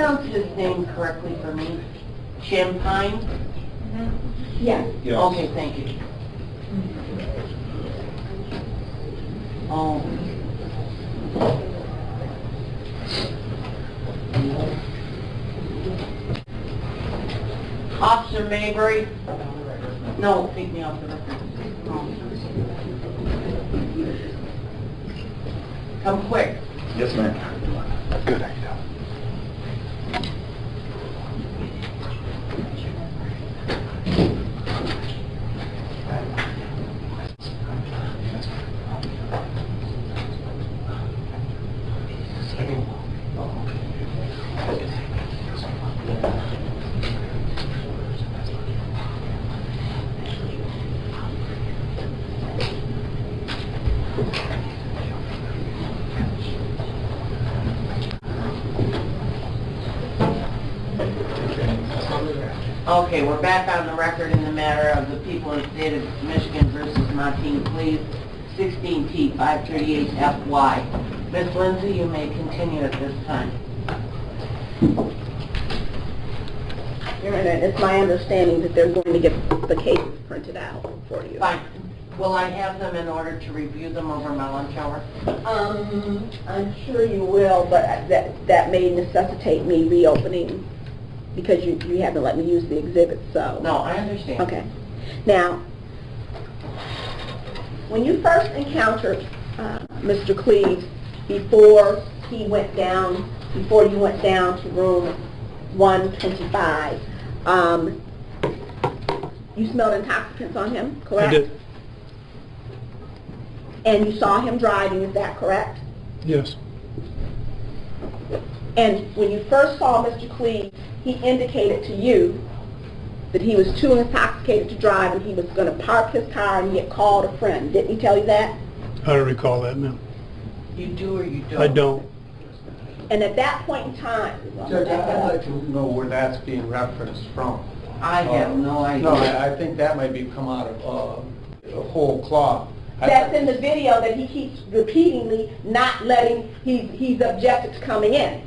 pronounce his name correctly for me? Champagne? Yes. Yes. Okay, thank you. Oh. Officer Maybury? No, take me off the record. Come quick. Yes, ma'am. Good, how you doing? Okay, we're back on the record in the matter of the people in the state of Michigan versus Mateen Cleaves, 16T 538FY. Ms. Lindsay, you may continue at this time. Your Honor, it's my understanding that they're going to get the cases printed out for you. Fine. Will I have them in order to review them over my lunch hour? I'm sure you will, but that may necessitate me reopening because you haven't let me use the exhibit, so. No, I understand. Okay. Now, when you first encountered Mr. Cleaves before you went down to room 125, you smelled intoxicants on him, correct? I did. And you saw him driving, is that correct? Yes. And when you first saw Mr. Cleaves, he indicated to you that he was too intoxicated to drive and he was going to park his car and he had called a friend. Didn't he tell you that? I don't recall that, ma'am. You do or you don't? I don't. And at that point in time... Judge, I'd like to know where that's being referenced from. I have no idea. No, I think that might be come out of a whole cloth. That's in the video that he keeps repeatedly not letting, he's objected to coming in.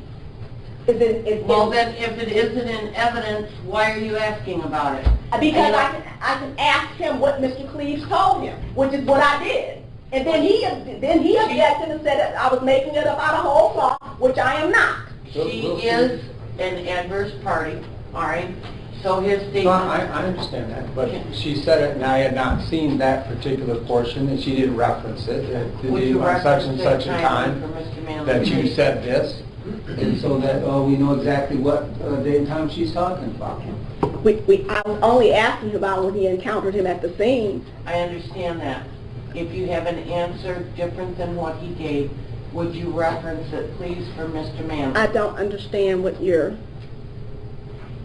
Well, then, if it isn't in evidence, why are you asking about it? Because I can ask him what Mr. Cleaves told him, which is what I did. And then he objected and said that I was making it up out of whole cloth, which I am not. She is an adverse party, all right? So his statement... No, I understand that, but she said it and I had not seen that particular portion and she didn't reference it. Would you On such and reference such a it time for Mr. Manley? that you said this, and so that we know exactly what day and time she's talking about. I was only asking about when he encountered him at the scene. I understand that. If you have an answer different than what he gave, would you reference it, please, for Mr. Manley? I don't understand what you're...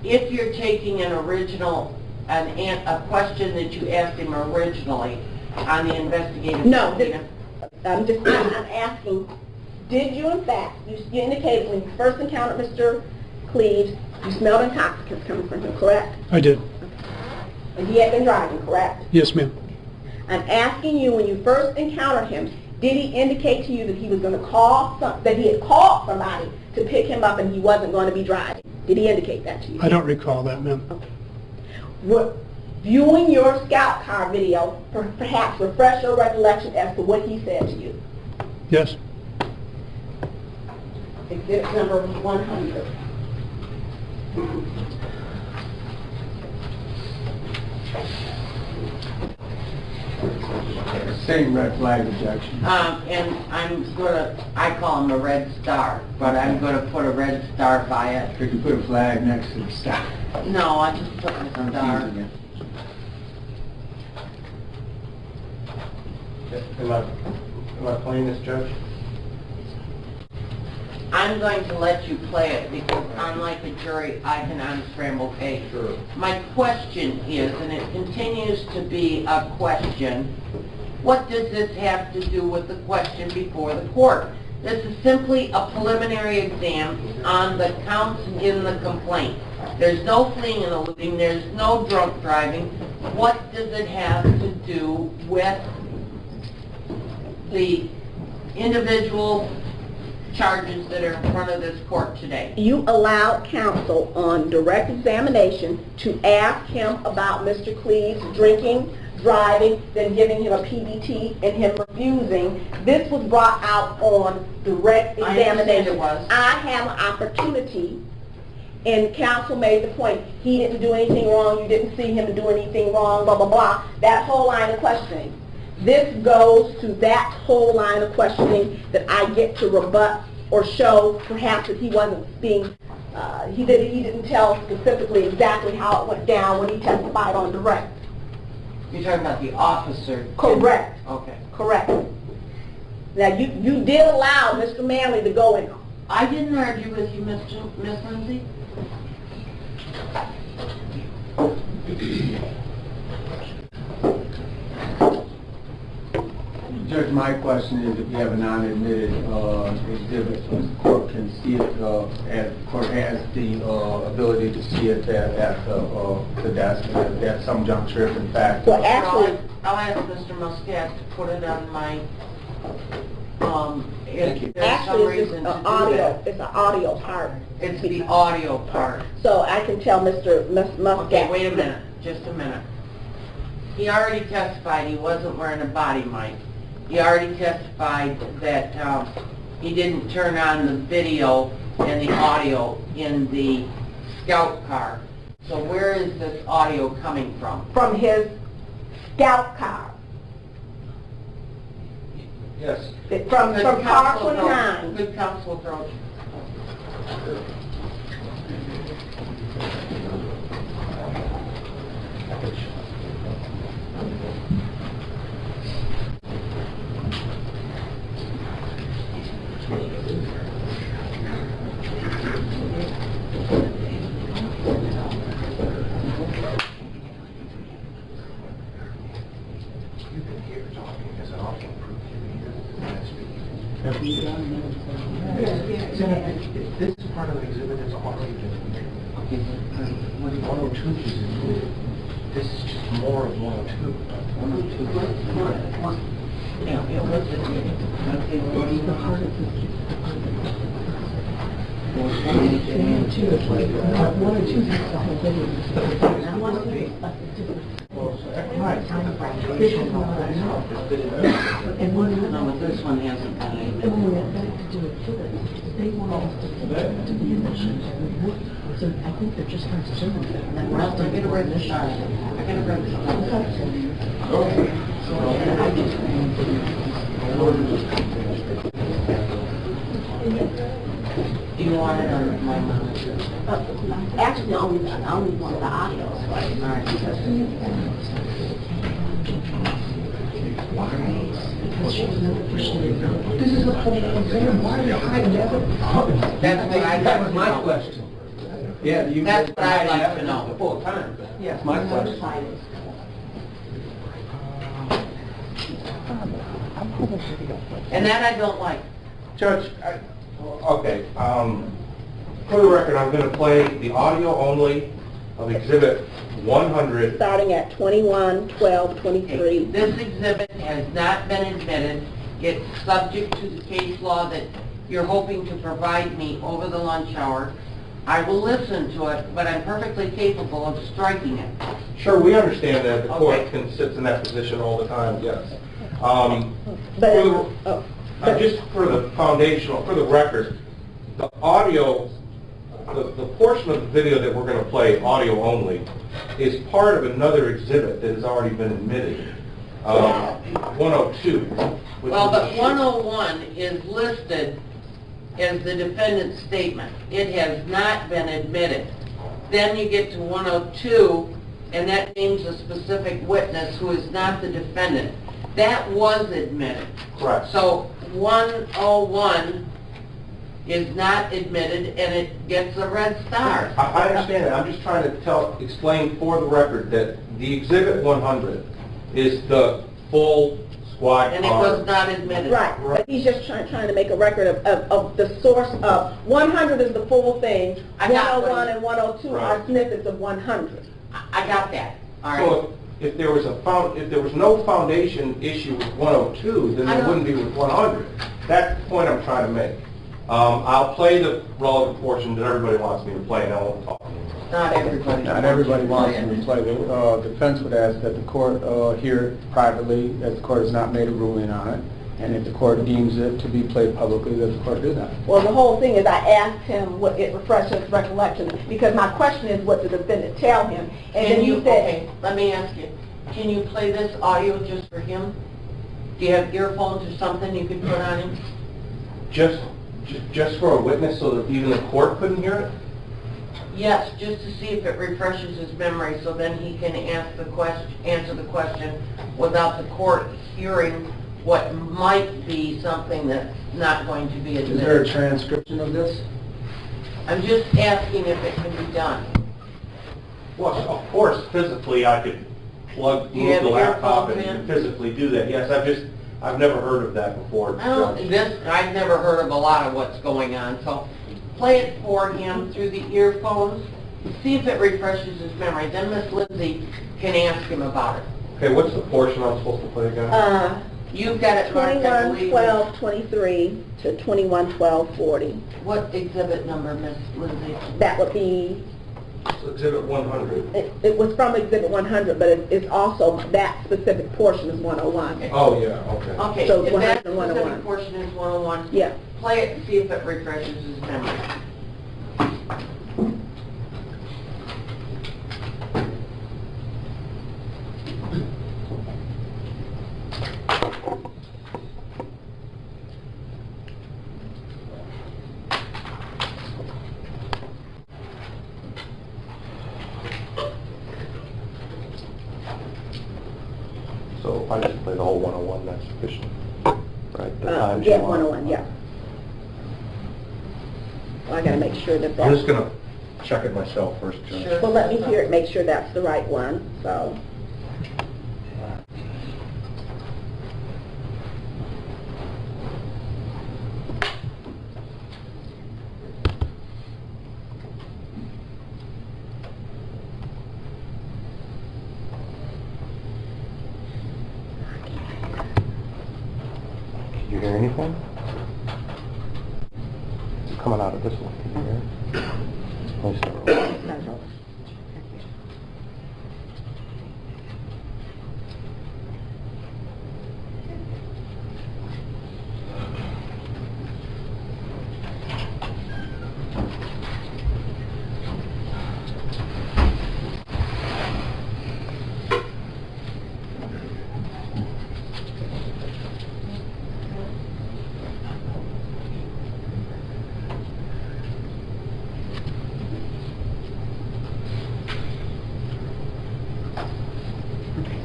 If you're taking an original, a question that you asked him originally on the investigative... No, I'm asking, did you in fact, you indicated when you first encountered Mr. Cleaves, you smelled intoxicants coming from him, correct? I did. And he had been driving, correct? Yes, ma'am. I'm asking you, when you first encountered him, did he indicate to you that he was going to call, that he had called somebody to pick him up and he wasn't going to be driving? Did he indicate that to you? I don't recall that, ma'am. Okay. Viewing your scout car video, perhaps refresh your recollection as to what he said to you. Yes. Exhibit number 100. Same red flag objection. And I call him a red star, but I'm gonna put a red star by it. Could you put a flag next to the stop? No, I just put a star. Am I playing this, Judge? I'm going to let you play it because unlike a jury, I can unscramble eggs. Sure. My question is, and it continues to be a question, what does this have to do with the question before the court? This is simply a preliminary exam on the counts in the complaint. There's no fleeing and eluding, there's no drunk driving. What does it have to do with the individual charges that are in front of this court today. You allowed counsel on direct examination to ask him about Mr. Cleaves drinking, driving, then giving him a PBT and him refusing. This was brought out on direct I understand examination. it was. I have an opportunity, and counsel made the point, he didn't do anything wrong, you didn't see him do anything wrong, blah, blah, blah. That whole line of questioning. This goes to that whole line of questioning that I get to rebut or show perhaps that he wasn't being, he didn't tell specifically exactly how it went down when he testified on direct. You're talking about the officer? Correct. Okay. Correct. Now, you did allow Mr. Manley to go in. I didn't argue with you, Miss Lindsay. Judge, my question is if you have a non-admitted exhibit, the court can see it, the court has the ability to see it at the desk at some juncture if in fact. Well, actually, I'll ask Mr. Muscat to put it on my, if there's some actually it's reason just to an do audio, that. it's an audio part. It's the audio part. So I can tell Mr. Muscat. Okay, wait a minute, just a minute. He already testified he wasn't wearing a body mic. He already testified that he didn't turn on the video and the audio in the scout car. So where is this audio coming from? From his scout car. Yes. From Good car counsel 29. approach. Good counsel approach. This is part of the exhibit that's already been made. When 102 is included, this is just more of 102. 102. Yeah, what's it? Okay, what do you want? No, but this one hasn't done anything. They want us to be in the so I think they're just trying to show them that. Well, I'm gonna bring this on. I'm gonna bring this on. Do you want it on my monitor? Actually, I only want the audio. All right. This is the whole thing. Why are you hiding evidence? That's what I'd That like was to my know. question. Yeah, you. That's what I'd like to know. The full time. Yes, my question. And that I don't like. Judge, okay, for the record, I'm going to play the audio only of Exhibit 100. Starting at 21, 12, 23. Okay, this exhibit has not been admitted. It's subject to the case law that you're hoping to provide me over the lunch hour. I will listen to it, but I'm perfectly capable of striking it. Sure, we understand that the court Okay. can sit in that position all the time, yes. Just for the foundational, for the record, the audio, the portion of the video that we're going to play, audio only, is part of another exhibit that has already been admitted, 102. which Well, is but a- 101 is listed as the defendant's statement. It has not been admitted. Then you get to 102, and that names a specific witness who is not the defendant. That was admitted. Correct. So 101 is not admitted, and it gets a red star. I understand that. I'm just trying to explain for the record that the Exhibit 100 is the full squad And it was car. not admitted. Right, but he's just trying to make a record of the source of, 100 is the full thing, I got 101 what- and 102 are Right. snippets of 100. I got that. All right. So if there was if there was no foundation issue with 102, then I there don't- wouldn't be with 100. That's the point I'm trying to make. I'll play the relevant portion that everybody wants me to play, and I won't talk. Not everybody. Not everybody wants to play. The defense would ask that the court hear it privately, as the court has not made a ruling on it, and if the court deems it to be played publicly, that the court do that. Well, the whole thing is I asked him what it refreshes his recollection, because my question is what the defendant tell him. And then you said, Okay, let me ask you, can you play this audio just for him? Do you have earphones or something you could put on him? Just for a witness, so that even the court couldn't hear it? Yes, just to see if it refreshes his memory, so then he can answer the question without the court hearing what might be something that's not going to be Is there a admitted. transcription of this? I'm just asking if it can be done. Well, of course, physically, I could move Do you have the laptop earphones and in? physically do that. Yes, I've never heard of that before. I've never heard of a lot of what's going on, so play it for him through the earphones, see if it refreshes his memory. Then Miss Lindsay can ask him about it. Okay, what's the portion I'm supposed to play again? You've got it marked, I believe. 21-12-23 to 21-12-40. What exhibit number, Miss Lindsay? That would be, Exhibit 100. it was from Exhibit 100, but it's also, that specific portion is 101. Oh, yeah, okay. Okay, So if that 100 and 101. specific portion is 101, Yeah. play it and see if it refreshes his memory. So if I just play the whole 101, that's sufficient, right? The times Yeah, you want. 101, yeah. Well, I gotta make sure that I'm just that's, gonna check it myself first, Judge. Sure. well, let me hear it, make sure that's the right one, so. Can you hear anything? It's coming out of this one. Can you hear it? Let me start over.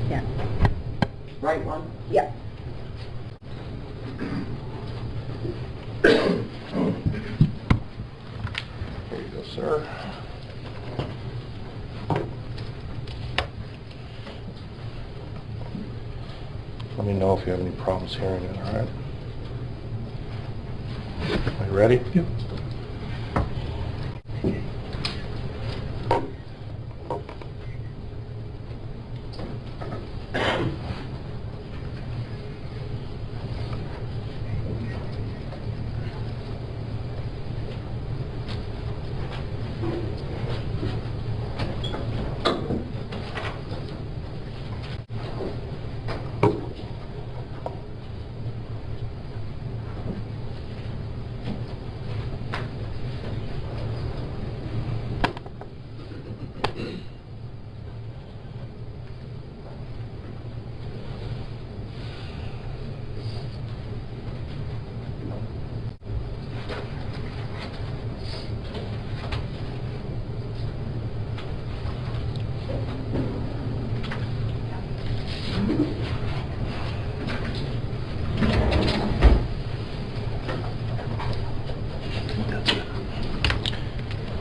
Yeah, Right one? yeah. There you go, sir. Let me know if you have any problems hearing it, all right? Are you ready? Yep.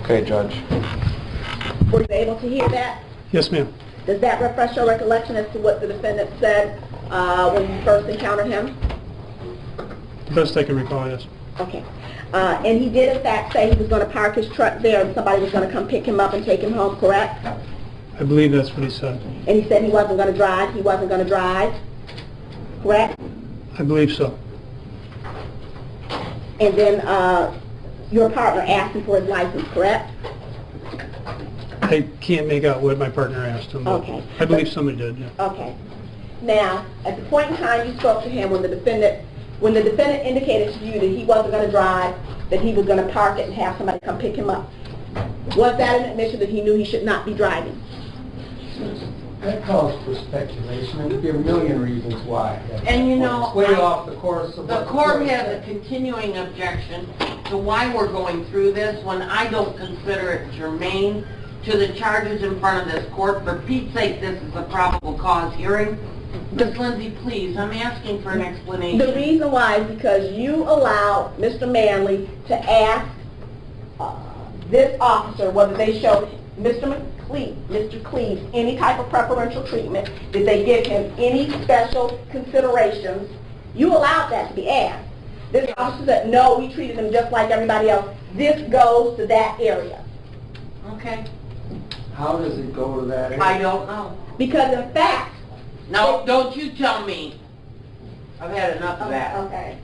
Okay, Judge. Were you able to hear that? Yes, ma'am. Does that refresh your recollection as to what the defendant said when you first encountered him? Best I can recall, yes. Okay. And he did in fact say he was going to park his truck there and somebody was going to come pick him up and take him home, correct? I believe that's what he said. And he said he wasn't going to drive, correct? I believe so. and then your partner asked him for his license, correct? I can't make out what my partner asked him, but Okay. I believe somebody did, yeah. Okay. Now, at the point in time you spoke to him when the defendant indicated to you that he wasn't going to drive, that he was going to park it and have somebody come pick him up, was that an admission that he knew he should not be driving? That calls for speculation, and there could be a million reasons why. And you know, It's way off the course of The what court said. has a continuing objection to why we're going through this when I don't consider it germane to the charges in front of this court. For Pete's sake, this is a probable cause hearing. Ms. Lindsay, please, I'm asking for an explanation. The reason why is because you allowed Mr. Manley to ask this officer whether they showed Mr. Cleaves any type of preferential treatment. Did they give him any special considerations? You allowed that to be asked. This officer said, no, we treated him just like everybody else. This goes to that area. Okay, How does it go to that area? I don't know. Because in fact... No, don't you tell me. I've had enough of that. Okay.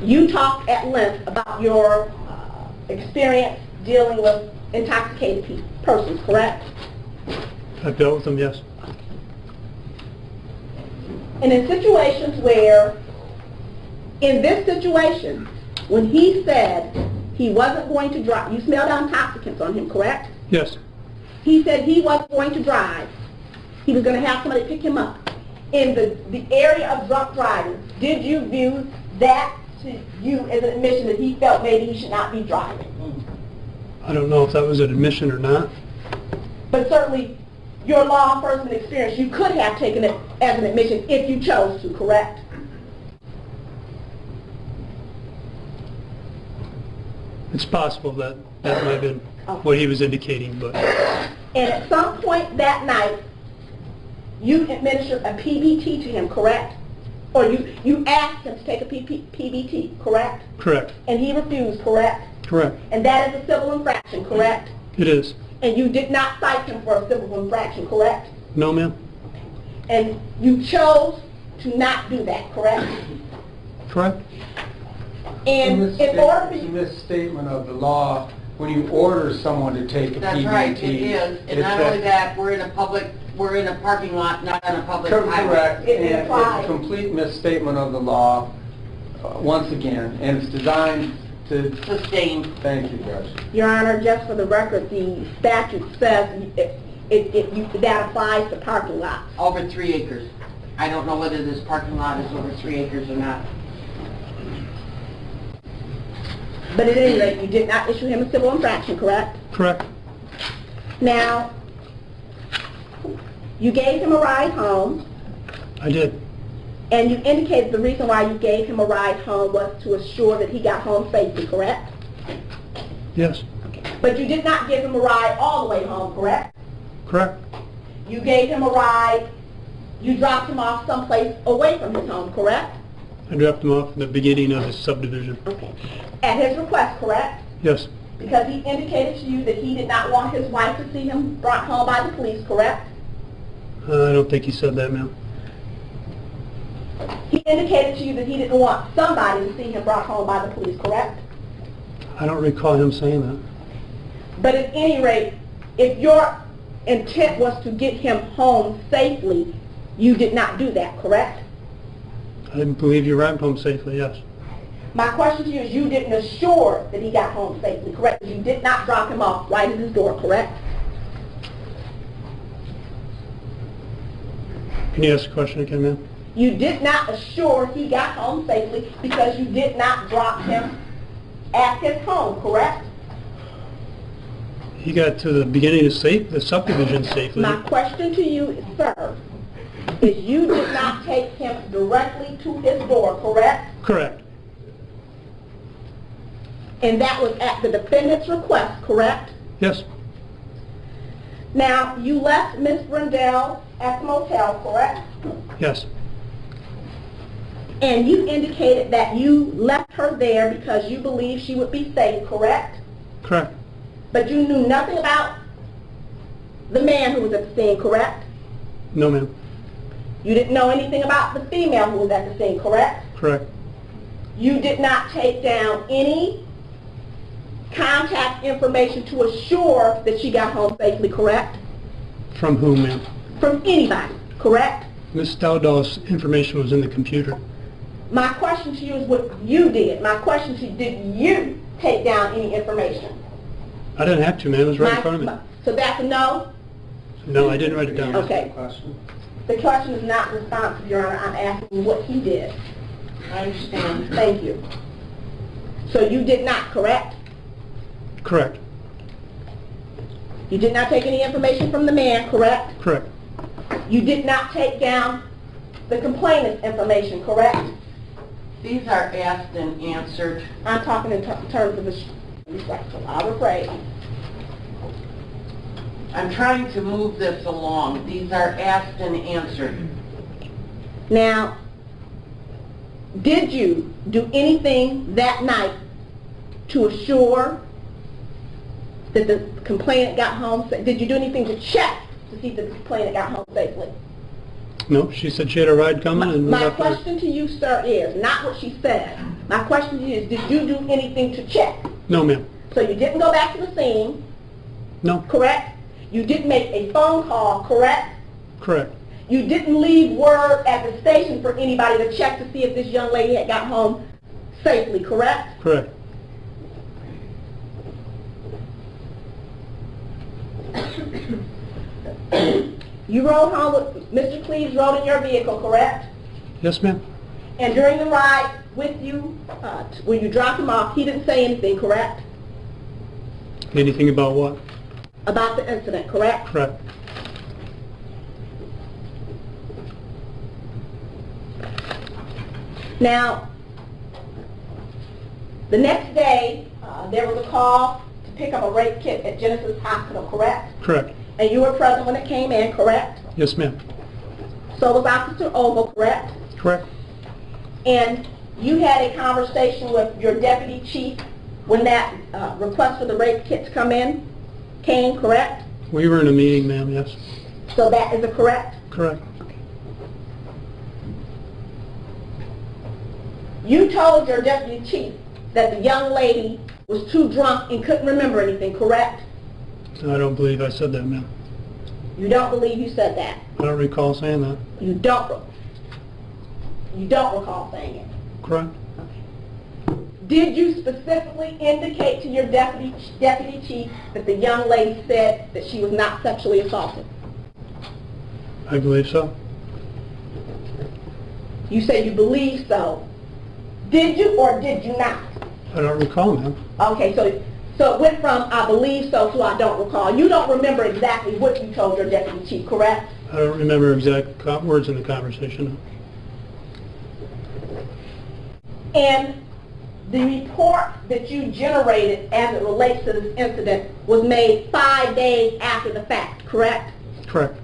You talked at length about your experience dealing with intoxicated persons, correct? I've dealt with them, yes. And in situations where, in this situation, when he said he wasn't going to drive, you smelled intoxicants on him, correct? Yes, He said he wasn't going to drive. He was going to have somebody pick him up. In the area of drunk driving, did you view that to you as an admission that he felt maybe he should not be driving? I don't know if that was an admission or not. But certainly, your law enforcement experience, you could have taken it as an admission if you chose to, correct? It's possible that that might have been what he was indicating, but And at some point that night, you administered a PBT to him, correct? Or you asked him to take a PBT, correct? correct, And he refused, correct? correct. And that is a civil infraction, correct? It is. And you did not cite him for a civil infraction, correct? No, ma'am? And you chose to not do that, correct? Correct. And in order for It's a you... misstatement of the law when you order someone to take a PBT. That's right, it is. And not only that, we're in a parking lot, not on a public highway. Correct, It and it's implies- a complete misstatement of the law, once again, and it's designed to... Sustained. Thank you, Judge. Your Honor, just for the record, the statute says that applies to parking lots. Over 3 acres. I don't know whether this parking lot is over 3 acres or not. But at any rate, you did not issue him a civil infraction, correct? Correct. Now, you gave him a ride home, I did. and you indicated the reason why you gave him a ride home was to assure that he got home safely, correct? Yes. But you did not give him a ride all the way home, correct? Correct. You gave him a ride, you dropped him off someplace away from his home, correct? I dropped him off in the beginning of the subdivision. Okay. At his request, correct? Yes. Because he indicated to you that he did not want his wife to see him brought home by the police, correct? I don't think he said that, ma'am. He indicated to you that he didn't want somebody to see him brought home by the police, correct? I don't recall him saying that. But at any rate, if your intent was to get him home safely, you did not do that, correct? I believe you arrived home safely, yes. My question to you is you didn't assure that he got home safely, correct? You did not drop him off right at his door, correct? Can you ask the question again, ma'am? You did not assure he got home safely because you did not drop him at his home, correct? He got to the beginning of the subdivision safely. My question to you, sir, is you did not take him directly to his door, correct? Correct. And that was at the defendant's request, correct? Yes. Now, you left Miss Brendel at the motel, correct? Yes. And you indicated that you left her there because you believed she would be safe, correct? Correct. But you knew nothing about the man who was at the scene, correct? No, ma'am. You didn't know anything about the female who was at the scene, correct? Correct. You did not take down any contact information to assure that she got home safely, correct? From whom, ma'am? From anybody, correct? Ms. Dowdall's information was in the computer. My question to you is what you did. My question to you, did you take down any information? I didn't have to, ma'am. It was right in front of me. So that's a no? No, I didn't write it down. Okay. The question is not responsive, Your Honor. I'm asking what he did. I understand. Thank you. So you did not, correct? Correct. You did not take any information from the man, correct? Correct. You did not take down the complainant's information, correct? These are asked and answered. I'm talking in terms of the respectful. I'm afraid. I'm trying to move this along. These are asked and answered. Now, did you do anything that night to assure that the complainant got home safe? Did you do anything to check to see if the complainant got home safely? No, she said she had a ride coming and we My left her. question to you, sir, is not what she said. My question to you is, did you do anything to check? No, ma'am. So you didn't go back to the scene, No. correct? You didn't make a phone call, correct? Correct. You didn't leave word at the station for anybody to check to see if this young lady had got home safely, correct? Correct. You rode home with Mr. Cleaves rode in your vehicle, correct? Yes, ma'am. And during the ride with you, when you dropped him off, he didn't say anything, correct? Anything about what? About the incident, correct? Correct. Now, the next day, there was a call to pick up a rape kit at Genesis Hospital, correct? Correct. And you were present when it came in, correct? Yes, ma'am. So was Officer Ogle, correct? Correct. And you had a conversation with your deputy chief when that request for the rape kit to come in came, correct? We were in a meeting, ma'am, yes. So that is a correct? Correct. You told your deputy chief that the young lady was too drunk and couldn't remember anything, correct? I don't believe I said that, ma'am. You don't believe you said that? I don't recall saying that. You don't recall saying it? Correct. Did you specifically indicate to your deputy chief that the young lady said that she was not sexually assaulted? I believe so. You say you believe so. Did you or did you not? I don't recall, ma'am. Okay, so it went from I believe so to I don't recall. You don't remember exactly what you told your deputy chief, correct? I don't remember exact words in the conversation. And the report that you generated as it relates to this incident was made 5 days after the fact, correct? Correct.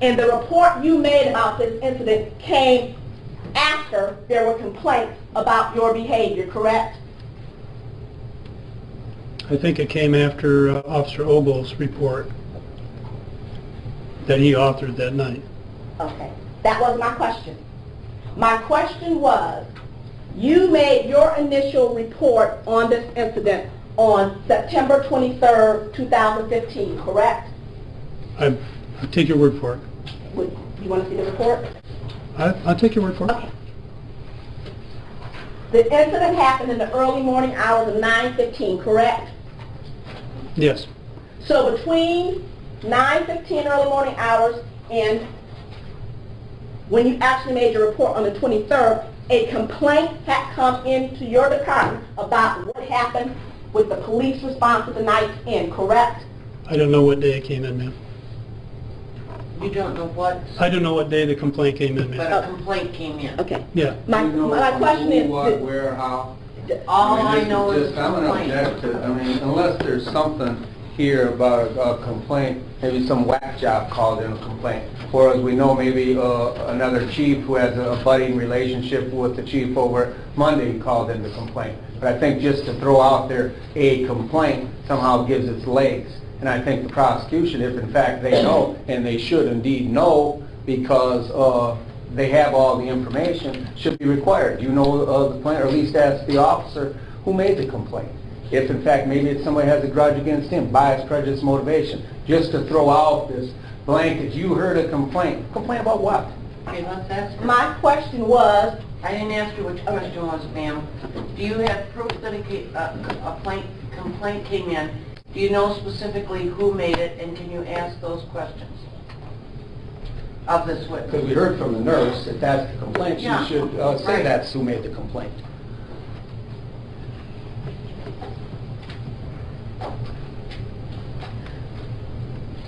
And the report you made about this incident came after there were complaints about your behavior, correct? I think it came after Officer Ogle's report that he authored that night. Okay, that was my question. My question was, you made your initial report on this incident on September 23rd, 2015, correct? I take your word for it. You want to see the report? I'll take your word for it. Okay. The incident happened in the early morning hours of 9:15, correct? Yes. So between 9:15 early morning hours and when you actually made your report on the 23rd, a complaint had come into your department about what happened with the police response at the night's inn, correct? I don't know what day it came in, ma'am. You don't know what, I don't know what day the complaint came in, but ma'am. a complaint came in. Okay. Yeah. My question is, What, where, how? All I know is a I'm gonna complaint. object to, I mean, unless there's something here about a complaint, maybe some whack job called in a complaint. Or as we know, maybe another chief who has a budding relationship with the chief over Monday called in the complaint. But I think just to throw out there a complaint somehow gives its legs. And I think the prosecution, if in fact they know, and they should indeed know, because they have all the information, should be required. You know the complaint, or at least ask the officer who made the complaint. If in fact maybe it's somebody has a grudge against him, bias, prejudice, motivation. Just to throw out this blanket, you heard a complaint. Complaint about what? Okay, let's ask her. My question was, I didn't ask you what your question was, ma'am. Do you have proof that a complaint came in? Do you know specifically who made it, and can you ask those questions of this Because witness? we heard from the nurse, if that's the complaint, she Yeah, should right. say that's who made the complaint.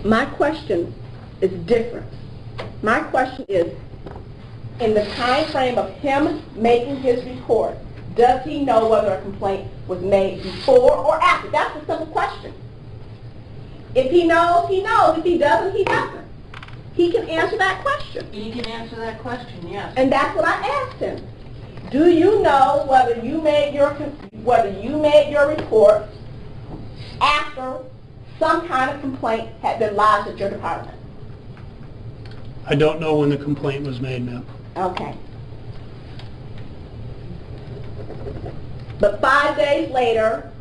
my question is different. My question is, in the time frame of him making his report, does he know whether a complaint was made before or after? That's a simple question. If he knows, he knows. If he doesn't, he doesn't. He can answer that question. You can answer that question, yes. And that's what I asked him. Do you know whether you made your report after some kind of complaint had been lodged at your department? I don't know when the complaint was made, ma'am. Okay. But 5 days later,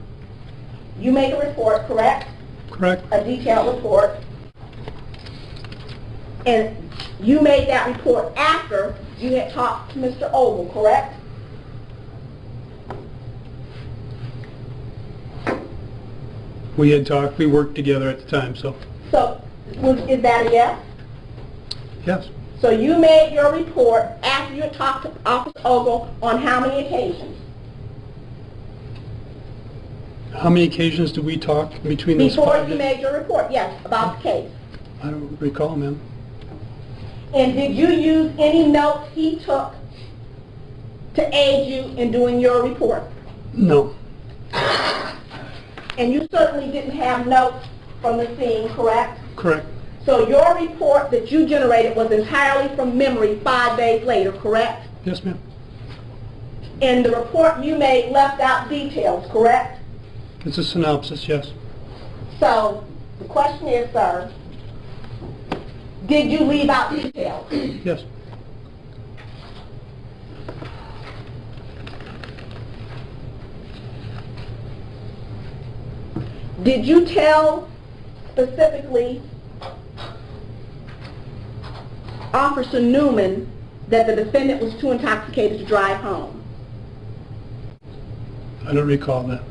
you make a report, correct? Correct? A detailed report. And you made that report after you had talked to Mr. Ogle, correct? We had talked, we worked together at the time, so, So, is that a yes? yes. So you made your report after you had talked to Officer Ogle on how many occasions? How many occasions did we talk between those Before 5 you days? made your report, yes, about the case. I don't recall, ma'am. And did you use any notes he took to aid you in doing your report? No, And you certainly didn't have notes from the scene, correct? correct. So your report that you generated was entirely from memory 5 days later, correct? Yes, ma'am. And the report you made left out details, correct? It's a synopsis, yes. So the question is, sir, did you leave out details? Yes. Did you tell specifically Officer Newman that the defendant was too intoxicated to drive home? I don't recall that.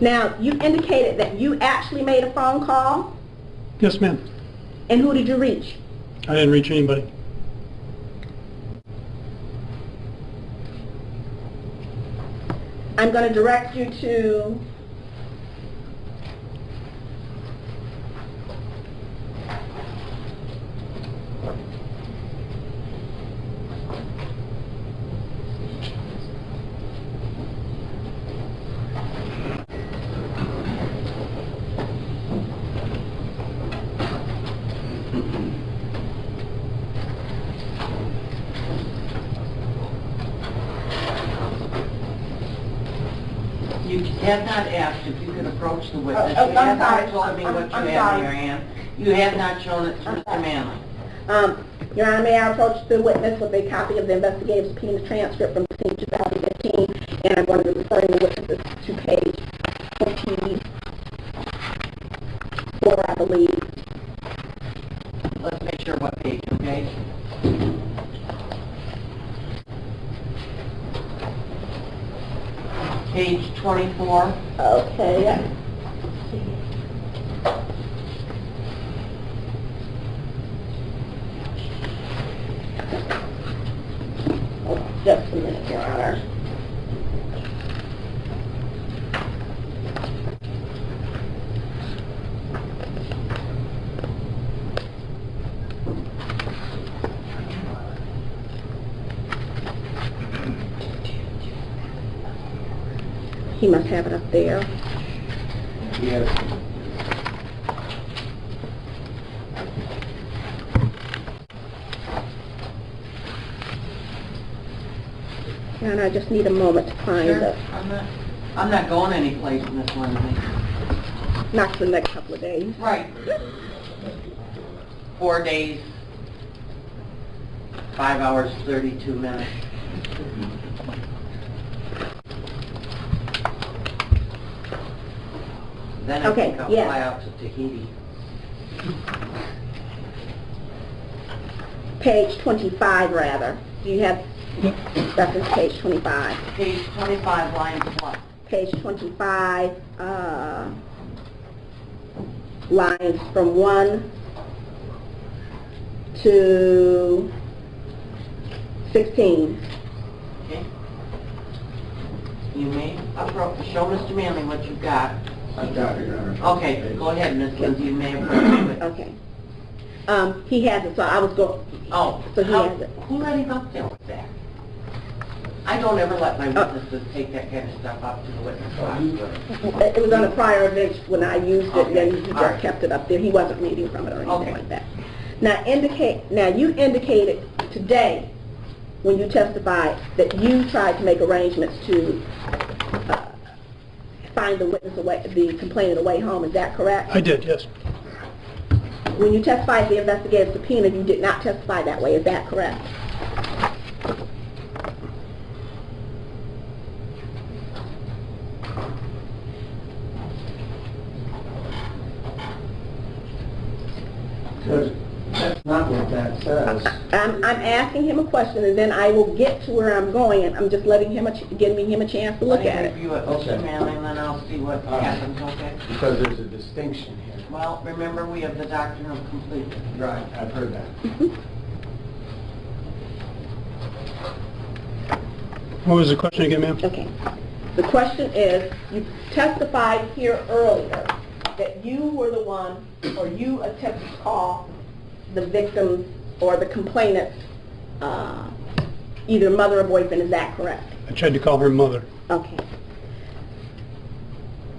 Now, you indicated that you actually made a phone call, Yes, ma'am. and who did you reach? I didn't reach anybody. I'm going to direct you to You have not asked if you could approach the witness. Oh, You I'm have sorry. not told me what you I'm have, sorry. Mary Ann. You have not shown it to I'm Mr. sorry. Manley. Your Honor, may I approach the witness with a copy of the investigative subpoena transcript from the scene 2015, and I'm going to refer the witnesses to page 24, I believe. Let's make sure what page, okay? Page 24. Okay. Just a minute, Your Honor. He must have it up there. Yes. And I just need a moment to find Sure, the, I'm not going anyplace in this Wednesday. not for the next couple of days. Right. 4 days, 5 hours, 32 minutes. Then I Okay, think I'll yeah. fly out to Tahiti. Page 25, rather. Do you have reference page 25? Page 25, line what? Page 25, lines from 1 to 16. Okay. You may show Mr. Manley what you've got. I've got it, Your Honor. Okay, go ahead, Ms. Lindsay, you may approve it. Okay. He has it, so I was going, Oh, So he has it. who let him up there with that? I don't ever let my witnesses take that kind of stuff up to the witness box. it was on a prior event when I used it, and then he Okay, all just right. kept it up there. He wasn't reading from it or anything Okay. like that. Now you indicated today, when you testified, that you tried to make arrangements to find the witness away, the complainant away home. Is that correct? I did, yes. When you testified at the investigative subpoena, you did not testify that way. Is that correct? Judge, that's not what that says. I'm asking him a question, and then I will get to where I'm going, and I'm just letting him, giving him a chance to look Let at me it. review it, Okay. Mr. Manley, and then I'll see what happens, okay? Because there's a distinction here. Well, remember, we have the doctrine of completeness. Right, I've heard that. What was the question again, ma'am? Okay. The question is, you testified here earlier that you were the one, or you attempted to call the victim or the complainant, either mother or boyfriend. Is that correct? I tried to call her mother. Okay.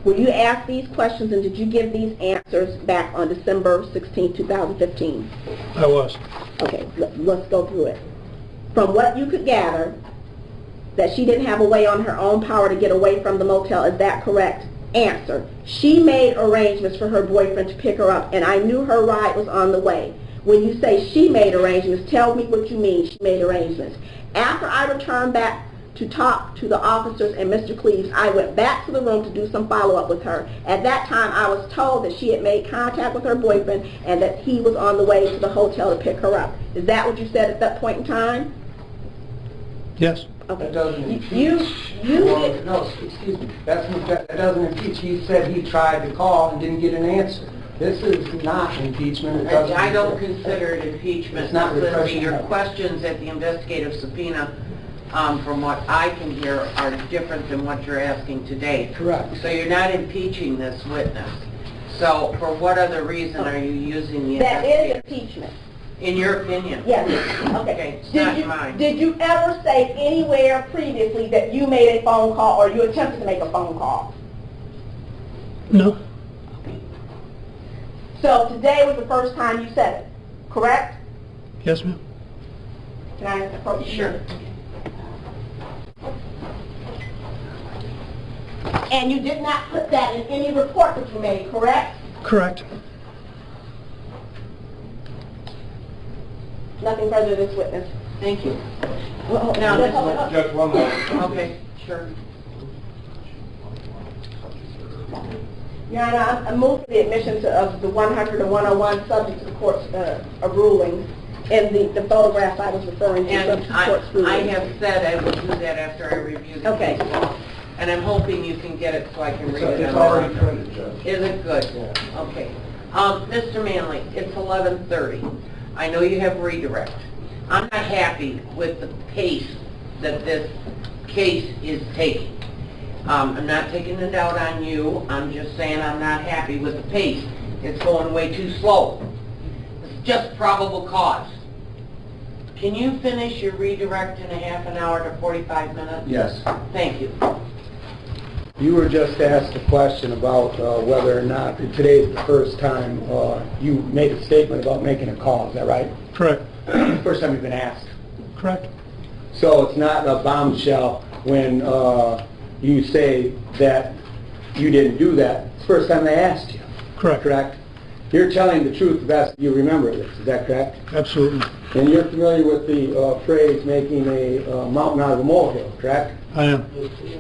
Were you asked these questions, and did you give these answers back on December 16, 2015? I was. Okay, let's go through it. From what you could gather, that she didn't have a way on her own power to get away from the motel, is that correct? Answer: she made arrangements for her boyfriend to pick her up, and I knew her ride was on the way. When you say she made arrangements, tell me what you mean she made arrangements. After I returned back to talk to the officers and Mr. Cleaves, I went back to the room to do some follow-up with her. At that time, I was told that she had made contact with her boyfriend and that he was on the way to the hotel to pick her up. Is that what you said at that point in time? Yes. Okay. That doesn't You impeach. did, No, excuse me. That doesn't impeach. He said he tried to call and didn't get an answer. This is not impeachment. It doesn't- I don't consider it impeachment. It's not Ms. Lindsay, repression. your questions at the investigative subpoena, from what I can hear, are different than what you're asking today. Correct. So you're not impeaching this witness. So for what other reason are you using the that is investigative? impeachment. In your opinion? Yes, Okay, okay. it's not mine. Did you ever say anywhere previously that you made a phone call or you attempted to make a phone call? No. So today was the first time you said it, correct? Yes, ma'am. Can I approach you? Sure. And you did not put that in any report that you made, correct? Correct. Nothing further to this witness. Thank you. Now, Now, Judge, one moment. Okay, sure. Your Honor, I'm moving the admission of the 100 and 101 subject to the court's rulings and the photographs I was referring to And subject to the court's rulings. I have said I will do that after I review the Okay. case law. And I'm hoping you can get it so I can read it. It's on already the- printed, Judge. Is it good? Yeah. Okay. Mr. Manley, it's 11:30. I know you have redirect. I'm not happy with the pace that this case is taking. I'm not taking it out on you. I'm just saying I'm not happy with the pace. It's going way too slow. It's just probable cause. Can you finish your redirect in a half an hour to 45 minutes? Yes. Thank you. You were just asked a question about whether or not, today is the first time you made a statement about making a call, is that right? Correct. First time you've been asked. Correct. So it's not a bombshell when you say that you didn't do that. It's the first time they asked you. Correct. Correct? You're telling the truth the best you remember this. Is that correct? Absolutely. And you're familiar with the phrase making a mountain out of a molehill, correct? I am.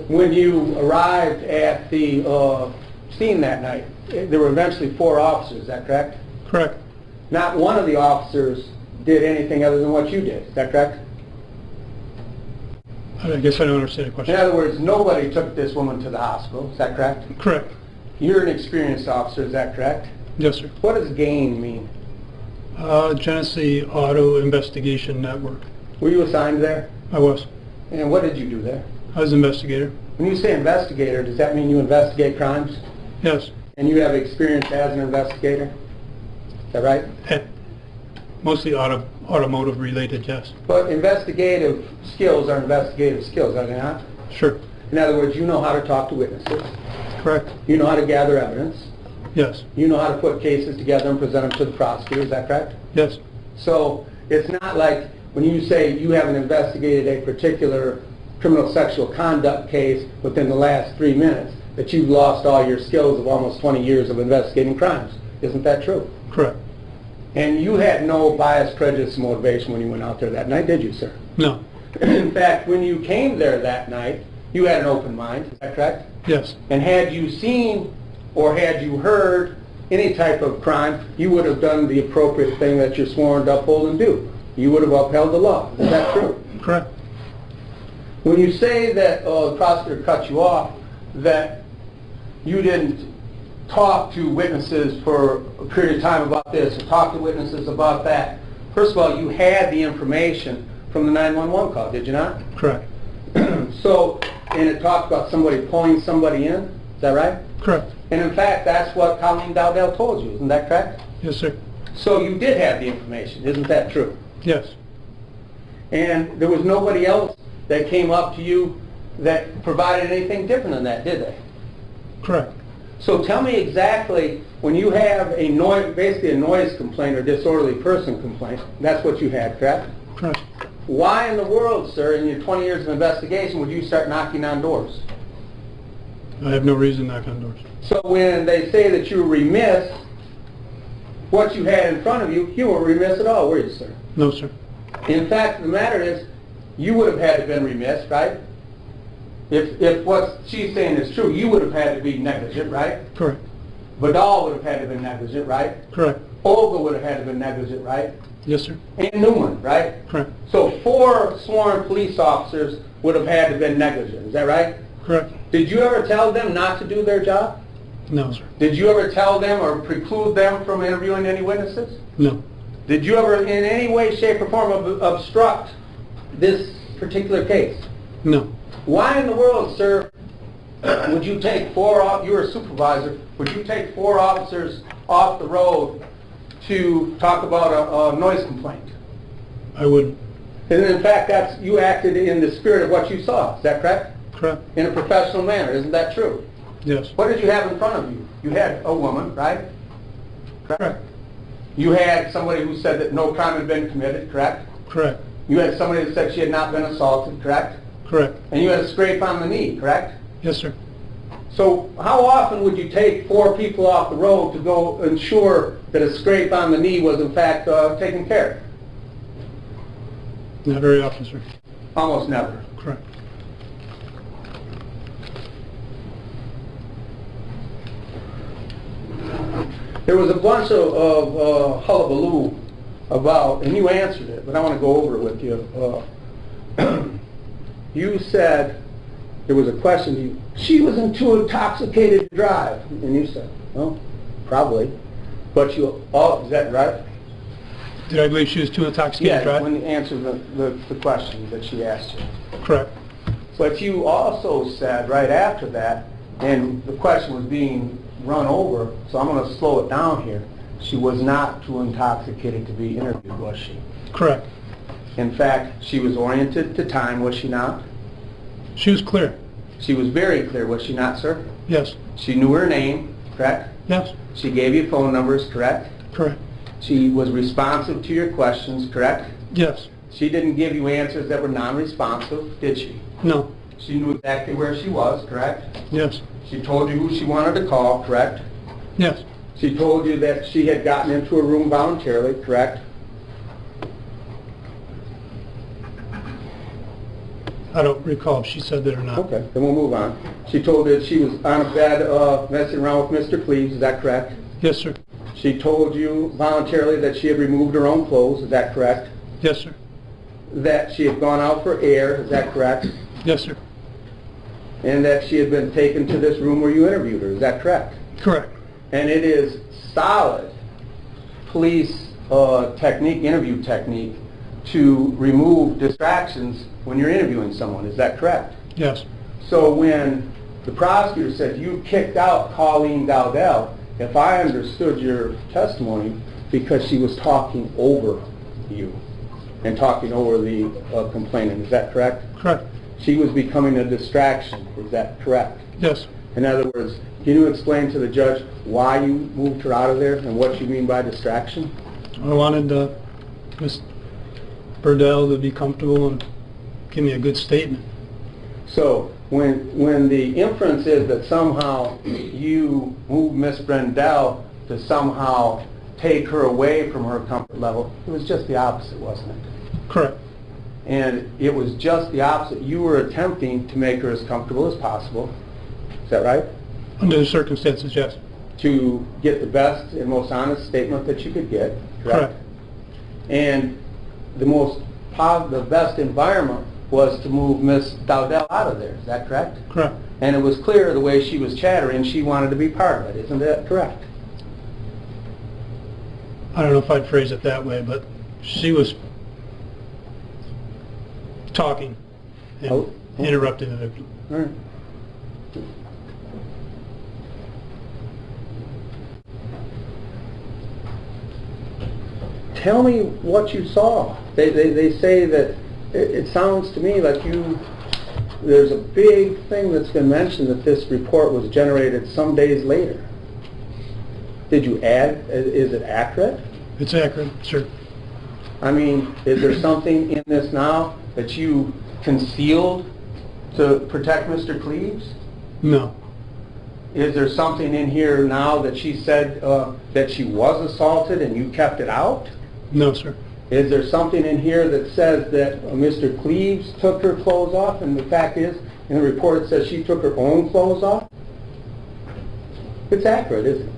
When you arrived at the scene that night, there were eventually 4 officers, is that correct? Correct. Not one of the officers did anything other than what you did, is that correct? I guess I don't understand the In question. other words, nobody took this woman to the hospital, is that correct? Correct. You're an experienced officer, is that correct? Yes, sir. What does GAIN mean? Genesee Auto Investigation Network. Were you assigned there? I was. And what did you do there? I was investigator. When you say investigator, does that mean you investigate crimes? Yes. And you have experience as an investigator? Is that right? Mostly automotive related, yes. But investigative skills are investigative skills, are they not? Sure. In other words, you know how to talk to witnesses. Correct. You know how to gather evidence. Yes. You know how to put cases together and present them to the prosecutor, is that correct? Yes. So it's not like when you say you haven't investigated a particular criminal sexual conduct case within the last 3 minutes, that you've lost all your skills of almost 20 years of investigating crimes. Isn't that true? Correct. And you had no bias, prejudice, motivation when you went out there that night, did you, sir? No. In fact, when you came there that night, you had an open mind, is that correct? Yes. And had you seen or had you heard any type of crime, you would have done the appropriate thing that you're sworn to uphold and do. You would have upheld the law. Is that true? Correct. When you say that the prosecutor cut you off, that you didn't talk to witnesses for a period of time about this, or talk to witnesses about that, first of all, you had the information from the 911 call, did you not? Correct. So, and it talked about somebody pulling somebody in, is that right? Correct. And in fact, that's what Colleen Dowdell told you, isn't that correct? Yes, sir. So you did have the information, isn't that true? Yes. And there was nobody else that came up to you that provided anything different than that, did they? Correct. So tell me exactly, when you have a noise, basically a noise complaint or disorderly person complaint, that's what you had, correct? Correct. Why in the world, sir, in your 20 years of investigation, would you start knocking on doors? I have no reason to knock on doors. So when they say that you were remiss, what you had in front of you, you weren't remiss at all, were you, sir? No, sir. In fact, the matter is, you would have had to have been remiss, right? If what she's saying is true, you would have had to be negligent, right? Correct. Vidal would have had to have been negligent, right? Correct. Olga would have had to have been negligent, right? Yes, sir. And Newman, right? Correct. So 4 sworn police officers would have had to have been negligent, is that right? Correct. Did you ever tell them not to do their job? No, sir. Did you ever tell them or preclude them from interviewing any witnesses? No. Did you ever in any way, shape, or form obstruct this particular case? No. Why in the world, sir, would you take 4, you were a supervisor, would you take 4 officers off the road to talk about a noise complaint? I wouldn't. And in fact, you acted in the spirit of what you saw, is that correct? Correct. In a professional manner, isn't that true? Yes. What did you have in front of you? You had a woman, right? Correct. You had somebody who said that no crime had been committed, correct? Correct. You had somebody that said she had not been assaulted, correct? Correct. And you had a scrape on the knee, correct? Yes, sir. So how often would you take 4 people off the road to go ensure that a scrape on the knee was in fact taken care Not very often, sir. of? Almost never. Correct. There was a bunch of hullabaloo about, and you answered it, but I want to go over it with you. You said, there was a question to you, she was too intoxicated to drive. And you said, well, probably. But you, is that right? Did I believe she was too intoxicated to drive? when you answered the question that she asked you. Correct. But you also said right after that, and the question was being run over, so I'm going to slow it down here. She was not too intoxicated to be interviewed, was she? Correct. In fact, she was oriented to time, was she not? She was clear. She was very clear, was she not, sir? Yes. She knew her name, correct? Yes. She gave you phone numbers, correct? Correct. She was responsive to your questions, correct? Yes. She didn't give you answers that were non-responsive, did she? No. She knew exactly where she was, correct? Yes. She told you who she wanted to call, correct? Yes. She told you that she had gotten into a room voluntarily, correct? I don't recall if she said that or not. Okay, then we'll move on. She told you that she was on a bed messing around with Mr. Cleaves, is that correct? Yes, sir. She told you voluntarily that she had removed her own clothes, is that correct? Yes, sir. That she had gone out for air, is that correct? Yes, sir. And that she had been taken to this room where you interviewed her, is that correct? Correct. And it is solid police technique, interview technique, to remove distractions when you're interviewing someone, is that correct? Yes. So when the prosecutor said you kicked out Colleen Dowdell, if I understood your testimony, because she was talking over you and talking over the complainant, is that correct? Correct. She was becoming a distraction, is that correct? Yes. In other words, can you explain to the judge why you moved her out of there and what you mean by distraction? I wanted Miss Burdell to be comfortable and give me a good statement. So when the inference is that somehow you moved Miss Brendel to somehow take her away from her comfort level, it was just the opposite, wasn't it? Correct. And it was just the opposite. You were attempting to make her as comfortable as possible. Is that right? Under the circumstances, yes. To get the best and most honest statement that you could get, correct? Correct. And the best environment was to move Miss Dowdell out of there, is that correct? Correct. And it was clear the way she was chattering, she wanted to be part of it, isn't that correct? I don't know if I'd phrase it that way, but she was talking and Oh. interrupting the victim. All right. Tell me what you saw. They say that it sounds to me like there's a big thing that's been mentioned that this report was generated some days later. Did you add, is it accurate? It's accurate, sure. I mean, is there something in this now that you concealed to protect Mr. Cleaves? No. Is there something in here now that she said that she was assaulted and you kept it out? No, sir. Is there something in here that says that Mr. Cleaves took her clothes off, and the fact is, in the report it says she took her own clothes off? It's accurate, isn't it?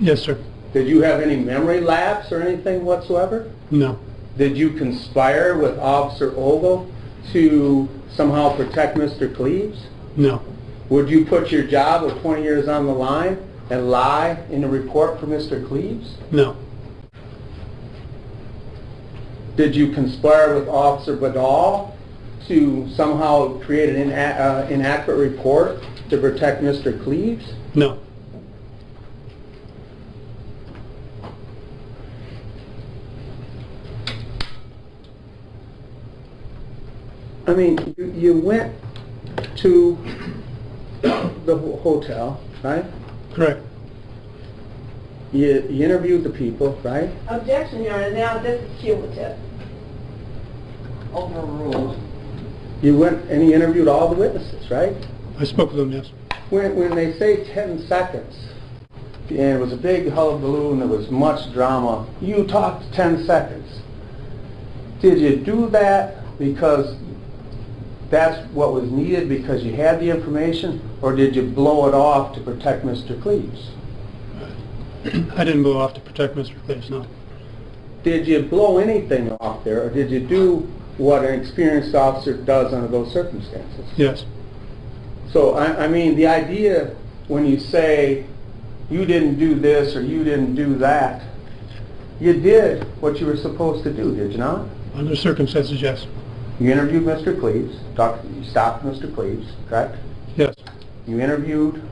Yes, sir. Did you have any memory lapse or anything whatsoever? No. Did you conspire with Officer Ogle to somehow protect Mr. Cleaves? No. Would you put your job of 20 years on the line and lie in the report for Mr. Cleaves? No. Did you conspire with Officer Badal to somehow create an inaccurate report to protect Mr. Cleaves? No. I mean, you went to the hotel, right? Correct. You interviewed the people, right? Objection, Your Honor. Now this is cumulative. Overruled. You went and you interviewed all the witnesses, right? I spoke with them, yes. When they say 10 seconds, and it was a big hullabaloo and there was much drama, you talked 10 seconds. Did you do that because that's what was needed because you had the information, or did you blow it off to protect Mr. Cleaves? I didn't go off to protect Mr. Cleaves, no. Did you blow anything off there, or did you do what an experienced officer does under those circumstances? Yes. So, I mean, the idea when you say you didn't do this or you didn't do that, you did what you were supposed to do, did you not? Under circumstances, yes. You interviewed Mr. Cleaves, you stopped Mr. Cleaves, correct? Yes. You interviewed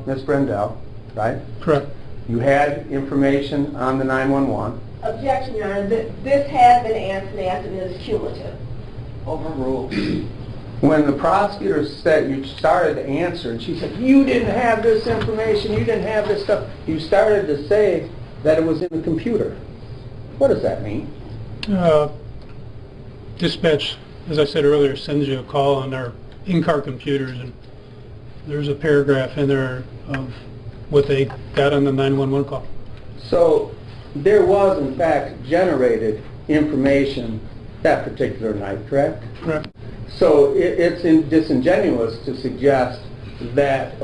Ms. Brendel, right? Correct. You had information on the 911. Objection, Your Honor. This has been answered after this cumulative. Overruled. When the prosecutor said, you started to answer, and she said, you didn't have this information, you didn't have this stuff, you started to say that it was in the computer. What does that mean? Dispatch, as I said earlier, sends you a call on their in-car computers, and there's a paragraph in there of what they got on the 911 call. So there was, in fact, generated information that particular night, correct? Correct. So it's disingenuous to suggest that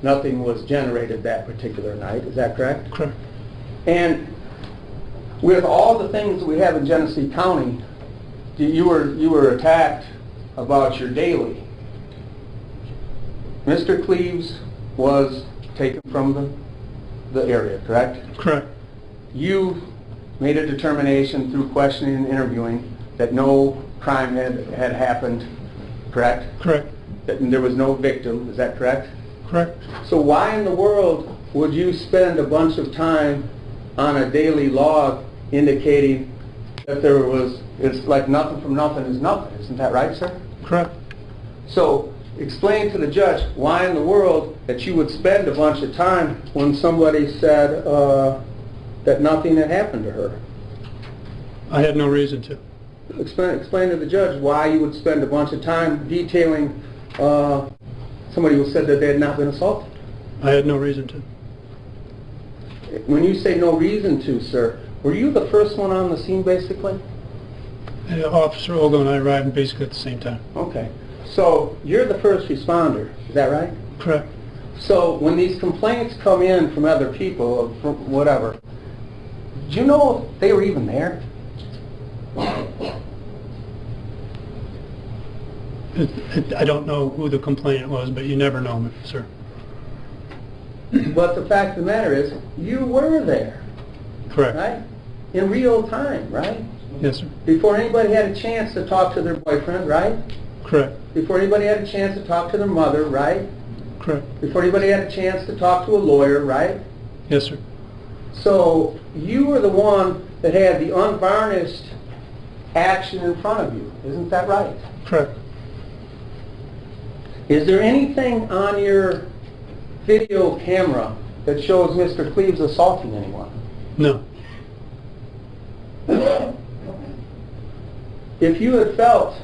nothing was generated that particular night. Is that correct? Correct. And with all the things that we have in Genesee County, you were attacked about your daily. Mr. Cleaves was taken from the area, correct? Correct. You made a determination through questioning and interviewing that no crime had happened, correct? Correct. That there was no victim, is that correct? Correct. So why in the world would you spend a bunch of time on a daily log indicating that there was, it's like nothing from nothing is nothing, isn't that right, sir? Correct. So explain to the judge why in the world that you would spend a bunch of time when somebody said that nothing had happened to her. I had no reason to. Explain to the judge why you would spend a bunch of time detailing somebody who said that they had not been assaulted. I had no reason to. When you say no reason to, sir, were you the first one on the scene basically? Officer Olga and I arrived basically at the same time. Okay. So you're the first responder, is that right? Correct. So when these complaints come in from other people, or from whatever, do you know if they were even there? I don't know who the complainant was, but you never know, sir. But the fact of the matter is, you were there, Correct. right? In real time, right? Yes, sir. Before anybody had a chance to talk to their boyfriend, right? Correct. Before anybody had a chance to talk to their mother, right? Correct. Before anybody had a chance to talk to a lawyer, right? Yes, sir. So you were the one that had the unvarnished action in front of you, isn't that right? Correct. Is there anything on your video camera that shows Mr. Cleaves assaulting anyone? No. If you had felt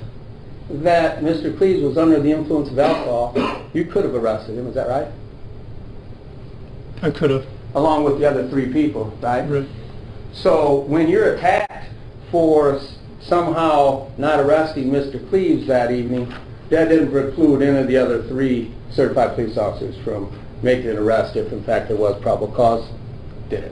that Mr. Cleaves was under the influence of alcohol, you could have arrested him, is that right? I could have. Along with the other 3 people, right? Right. So when you're attacked for somehow not arresting Mr. Cleaves that evening, that didn't preclude any of the other 3 certified police officers from making an arrest if in fact there was probable cause, did it?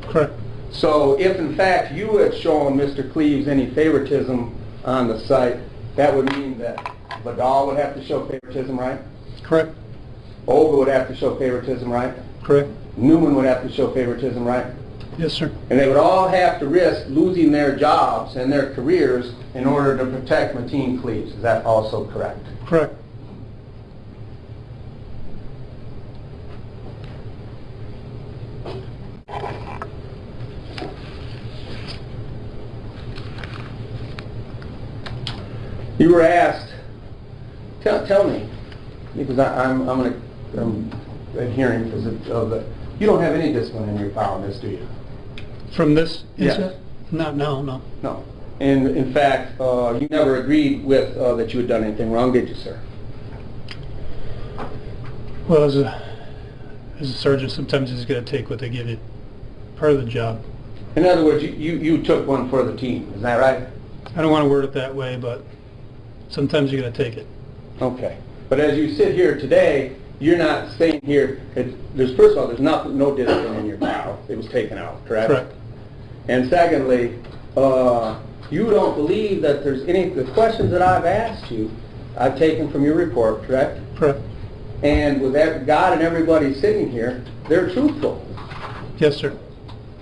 Correct. So if in fact you had shown Mr. Cleaves any favoritism on the site, that would mean that Vidal would have to show favoritism, right? Correct. Olga would have to show favoritism, right? Correct. Newman would have to show favoritism, right? Yes, sir. And they would all have to risk losing their jobs and their careers in order to protect Mateen Cleaves. Is that also correct? Correct. You were asked, tell me, because I'm adhering because of the, you don't have any discipline in your file on this, do you? From this Yes. incident? Not now, no. No. And in fact, you never agreed with that you had done anything wrong, did you, sir? Well, as a sergeant, sometimes you just got to take what they give you. Part of the job. In other words, you took one for the team, is that right? I don't want to word it that way, but sometimes you got to take it. Okay. But as you sit here today, you're not saying here, there's first of all, there's no discipline in your file. It was taken out, correct? Correct. And secondly, you don't believe that there's any, the questions that I've asked you, I've taken from your report, correct? Correct. And with God and everybody sitting here, they're truthful. Yes, sir.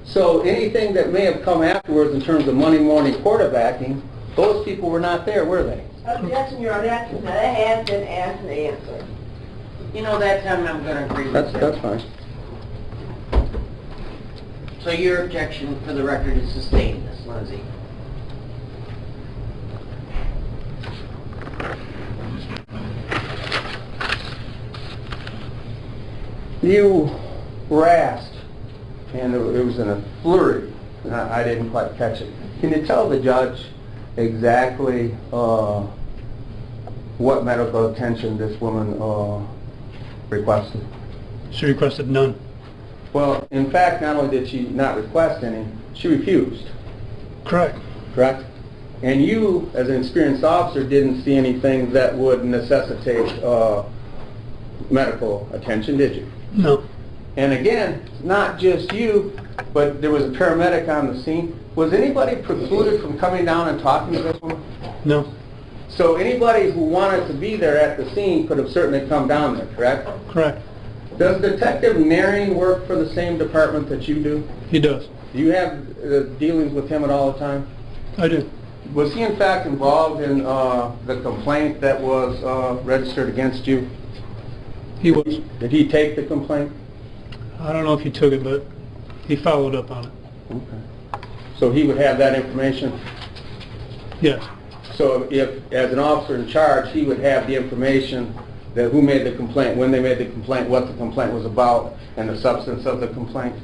So anything that may have come afterwards in terms of Monday morning quarterbacking, those people were not there, were they? Objection, Your Honor, that has been asked and answered. You know, that time I'm going to agree with you. That's fine. So your objection, for the record, is sustained, Ms. Lindsay. You were asked, and it was in a flurry, and I didn't quite catch it. Can you tell the judge exactly what medical attention this woman requested? She requested none. Well, in fact, not only did she not request any, she refused, Correct. correct? And you, as an experienced officer, didn't see anything that would necessitate medical attention, did you? No. And again, not just you, but there was a paramedic on the scene. Was anybody precluded from coming down and talking to this woman? No. So anybody who wanted to be there at the scene could have certainly come down there, correct? Correct. Does Detective Naring work for the same department that you do? He does. Do you have dealings with him at all the time? I do. Was he in fact involved in the complaint that was registered against you? He was. Did he take the complaint? I don't know if he took it, but he followed up on it. Okay. So he would have that information? Yes. So if, as an officer in charge, he would have the information that who made the complaint, when they made the complaint, what the complaint was about, and the substance of the complaint?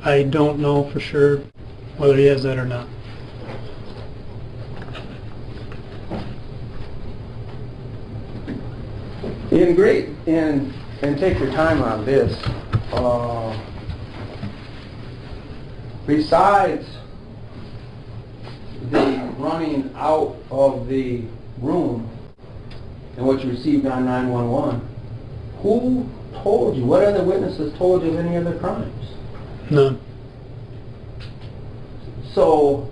I don't know for sure whether he has that or not. And take your time on this. Besides the running out of the room and what you received on 911, who told you, what other witnesses told you of any other crimes? None. So,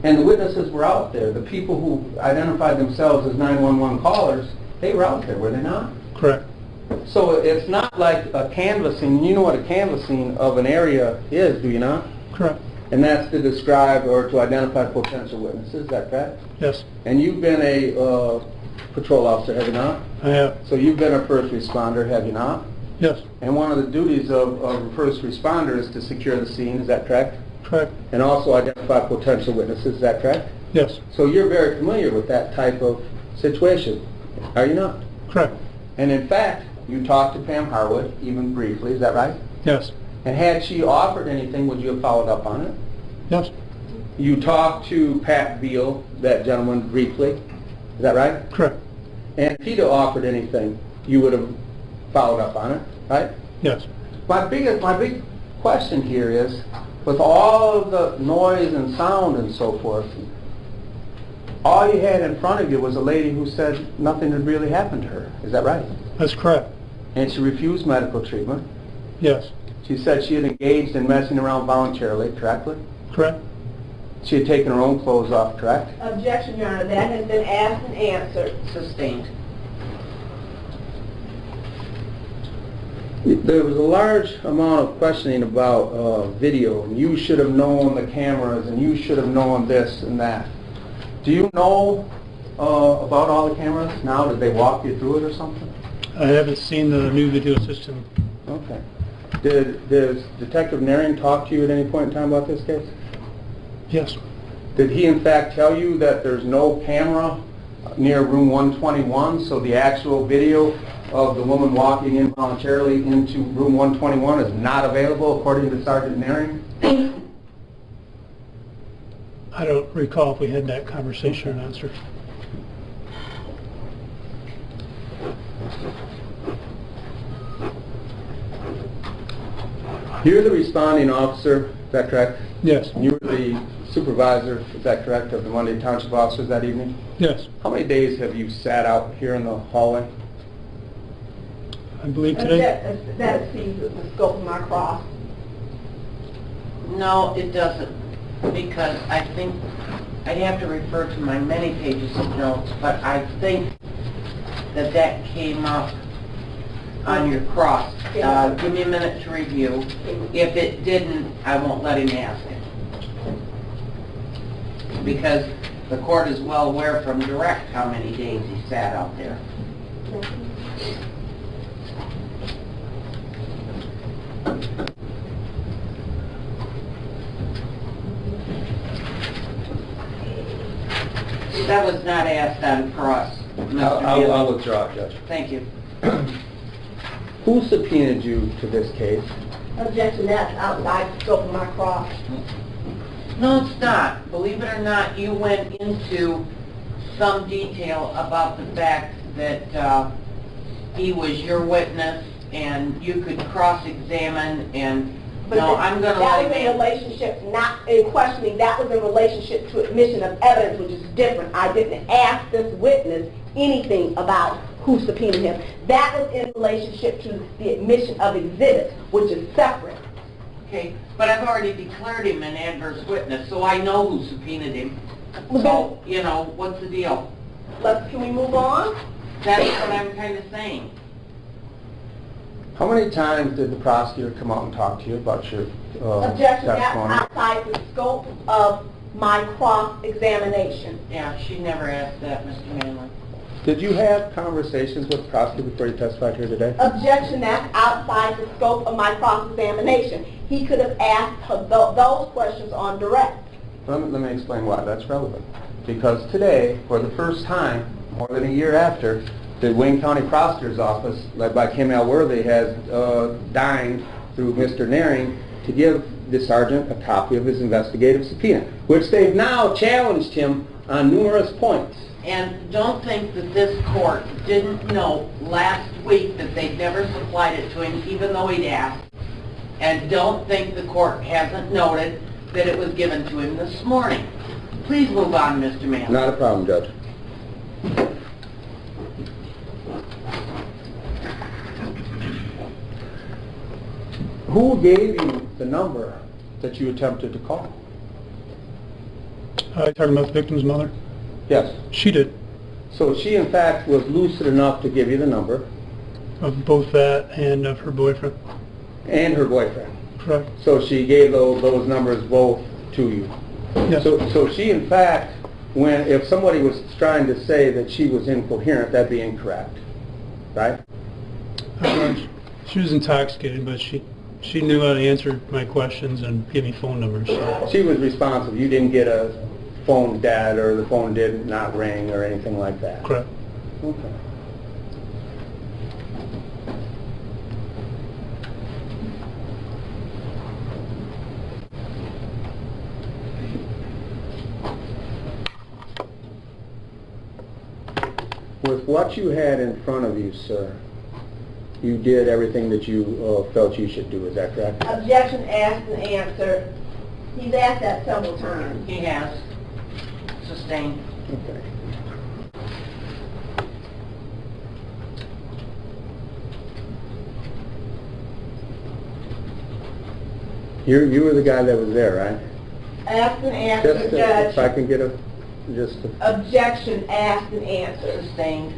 and the witnesses were out there. The people who identified themselves as 911 callers, they were out there, were they not? Correct. So it's not like a canvassing. You know what a canvassing of an area is, do you not? Correct. And that's to describe or to identify potential witnesses, is that correct? Yes. And you've been a patrol officer, have you not? I have. So you've been a first responder, have you not? Yes. And one of the duties of a first responder is to secure the scene, is that correct? Correct. And also identify potential witnesses, is that correct? Yes. So you're very familiar with that type of situation, are you not? Correct. And in fact, you talked to Pam Harwood, even briefly, is that right? Yes. And had she offered anything, would you have followed up on it? Yes. You talked to Pat Beal, that gentleman, briefly, is that right? Correct. And if he'd have offered anything, you would have followed up on it, right? Yes. My big question here is, with all of the noise and sound and so forth, all you had in front of you was a lady who said nothing had really happened to her, is that right? That's correct. And she refused medical treatment. Yes. She said she had engaged in messing around voluntarily, correctly? Correct. She had taken her own clothes off, correct? Objection, Your Honor, that has been asked and answered. Sustained. There was a large amount of questioning about video, and you should have known the cameras, and you should have known this and that. Do you know about all the cameras now? Did they walk you through it or something? I haven't seen the new video system. Okay. Did Detective Naring talk to you at any point in time about this case? Yes. Did he in fact tell you that there's no camera near room 121, so the actual video of the woman walking involuntarily into room 121 is not available according to Sergeant Naring? I don't recall if we had that conversation or not, sir. You're the responding officer, is that correct? Yes. And you were the supervisor, is that correct, of the Monday Township officers that evening? Yes. How many days have you sat out here in the hallway? I believe today. That exceeds the scope of my cross. No, it doesn't, because I think, I'd have to refer to my many pages of notes, but I think that came up on your cross. Give me a minute to review. If it didn't, I won't let him ask it. Because the court is well aware from direct how many days he sat out there. That was not asked on cross, Mr. I'll Neal. withdraw, Judge. Thank you. Who subpoenaed you to this case? Objection, that's outside the scope of my cross. No, it's not. Believe it or not, you went into some detail about the fact that he was your witness and you could cross-examine and, But no, I'm going to that let was in him. relationship, not in questioning, that was in relationship to admission of evidence, which is different. I didn't ask this witness anything about who subpoenaed him. That was in relationship to the admission of exhibits, which is separate. Okay, but I've already declared him an adverse witness, so I know who subpoenaed him. Well, So, you know, what's the deal? Can we move on? That's what I'm kind of saying. How many times did the prosecutor come out and talk to you about your Objection, that's testimony? outside the scope of my cross-examination. Yeah, she never asked that, Mr. Manley. Did you have conversations with the prosecutor before you testified here today? Objection, that's outside the scope of my cross-examination. He could have asked her those questions on direct. Let me explain why that's relevant. Because today, for the first time, more than a year after, the Wayne County Prosecutor's Office, led by Kim Alworthy, has dined through Mr. Naring to give the sergeant a copy of his investigative subpoena, which they've now challenged him on numerous points. And don't think that this court didn't know last week that they'd never supplied it to him, even though he'd asked. And don't think the court hasn't noted that it was given to him this morning. Please move on, Mr. Manley. Not a problem, Judge. Who gave you the number that you attempted to call? Talking about the victim's mother? Yes. She did, So she, in fact, was lucid enough to give you the number, of both that and of her boyfriend. and her boyfriend. Correct. So she gave those numbers both to you. Yes. So she, in fact, if somebody was trying to say that she was incoherent, that'd be incorrect, right? She was intoxicated, but she knew how to answer my questions and give me phone numbers. So. She was responsive. You didn't get a phone dead, or the phone did not ring, or anything like that. Correct. Okay. With what you had in front of you, sir, you did everything that you felt you should do. Is that correct? Objection asked and answered. He's asked that several times. He has. Sustained. Okay. You were the guy that was there, right? Asked and answered, Just if I Judge. can get Objection asked and answered. Sustained.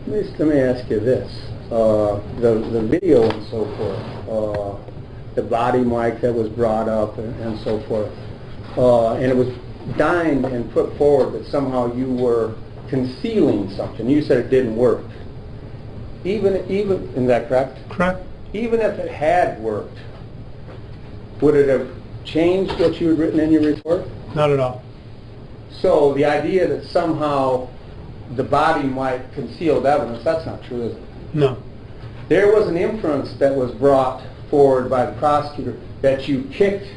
let me ask you this. The video and so forth, the body mic that was brought up and so forth, and it was dined and put forward that somehow you were concealing something. You said it didn't work. Even, is that correct? Correct. Even if it had worked, would it have changed what you had written in your report? Not at all. So the idea that somehow the body might conceal evidence, that's not true, is it? No. There was an inference that was brought forward by the prosecutor that you kicked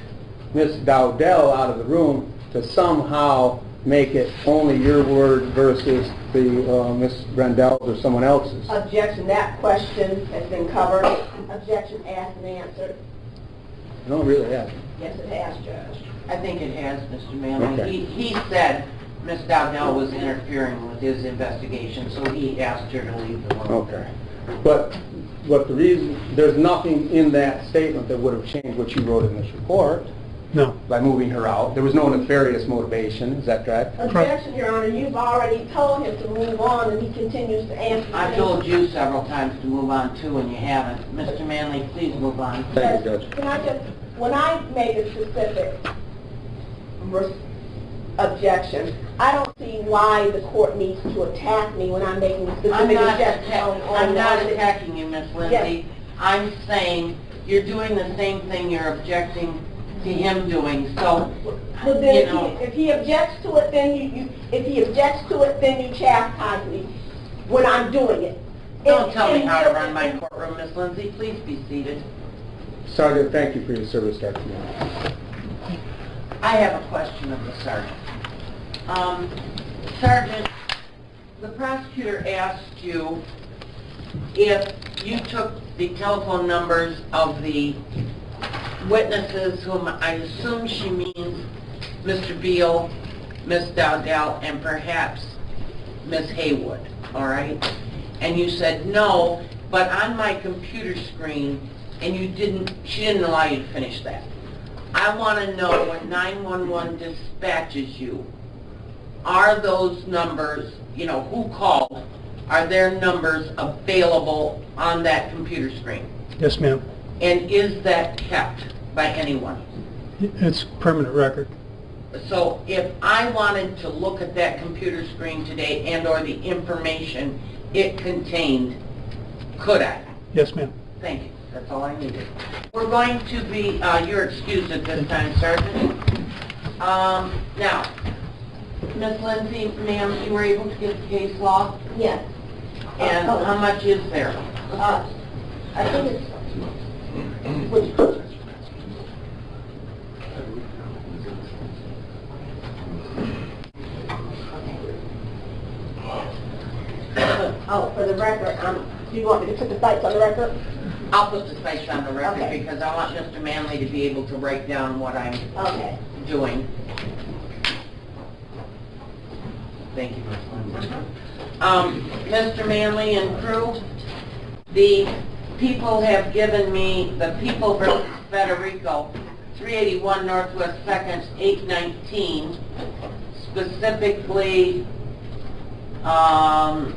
Miss Dowdell out of the room to somehow make it only your word versus the Miss Brendell's or someone else's. Objection, that question has been covered. Objection asked and answered. No, it really hasn't. Yes, it has, Judge. I think it has, Mr. Manley. Okay. He said Ms. Dowdell was interfering with his investigation, so he asked her to leave the room. Okay. But the reason, there's nothing in that statement that would have changed what you wrote in this report No. by moving her out. There was no nefarious motivation, is that correct? Objection, Your Honor, you've already told him to move on, and he continues to answer. I've told you several times to move on too, and you haven't. Mr. Manley, please move on. Thank you, Judge. Can I just, when I make a specific objection, I don't see why the court needs to attack me when I'm making a specific objection on I'm not the- attacking you, Miss Lindsay. I'm saying you're doing the same thing you're objecting to him doing, so, But then you know. if he objects to it, then if he objects to it, then you chastise me when I'm doing it. Don't tell me how to run my courtroom, Miss Lindsay. Please be seated. Sergeant, thank you for your service to our community. I have a question of the sergeant. Sergeant, the prosecutor asked you if you took the telephone numbers of the witnesses, whom I assume she means Mr. Beal, Miss Dowdell, and perhaps Miss Haywood, all right? And you said no, but on my computer screen, and she didn't allow you to finish that. I want to know when 911 dispatches you, are those numbers, who called, are their numbers available on that computer screen? Yes, ma'am. And is that kept by anyone? It's permanent record. So if I wanted to look at that computer screen today and/or the information it contained, could I? Yes, ma'am. Thank you. That's all I needed. We're going to be, you're excused at this time, Sergeant. Now, Miss Lindsay, ma'am, you were able to get the case law? Yes. And how much is there? I think it's, which, oh, for the record, do you want me to put the sites on the record? I'll put the sites on the record Okay. because I want Mr. Manley to be able to write down what I'm Okay. doing. Thank you, Ms. Lindsay. Mr. Manley and crew, the people have given me the People versus Federico, 381 Northwest 2nd, 819. Specifically,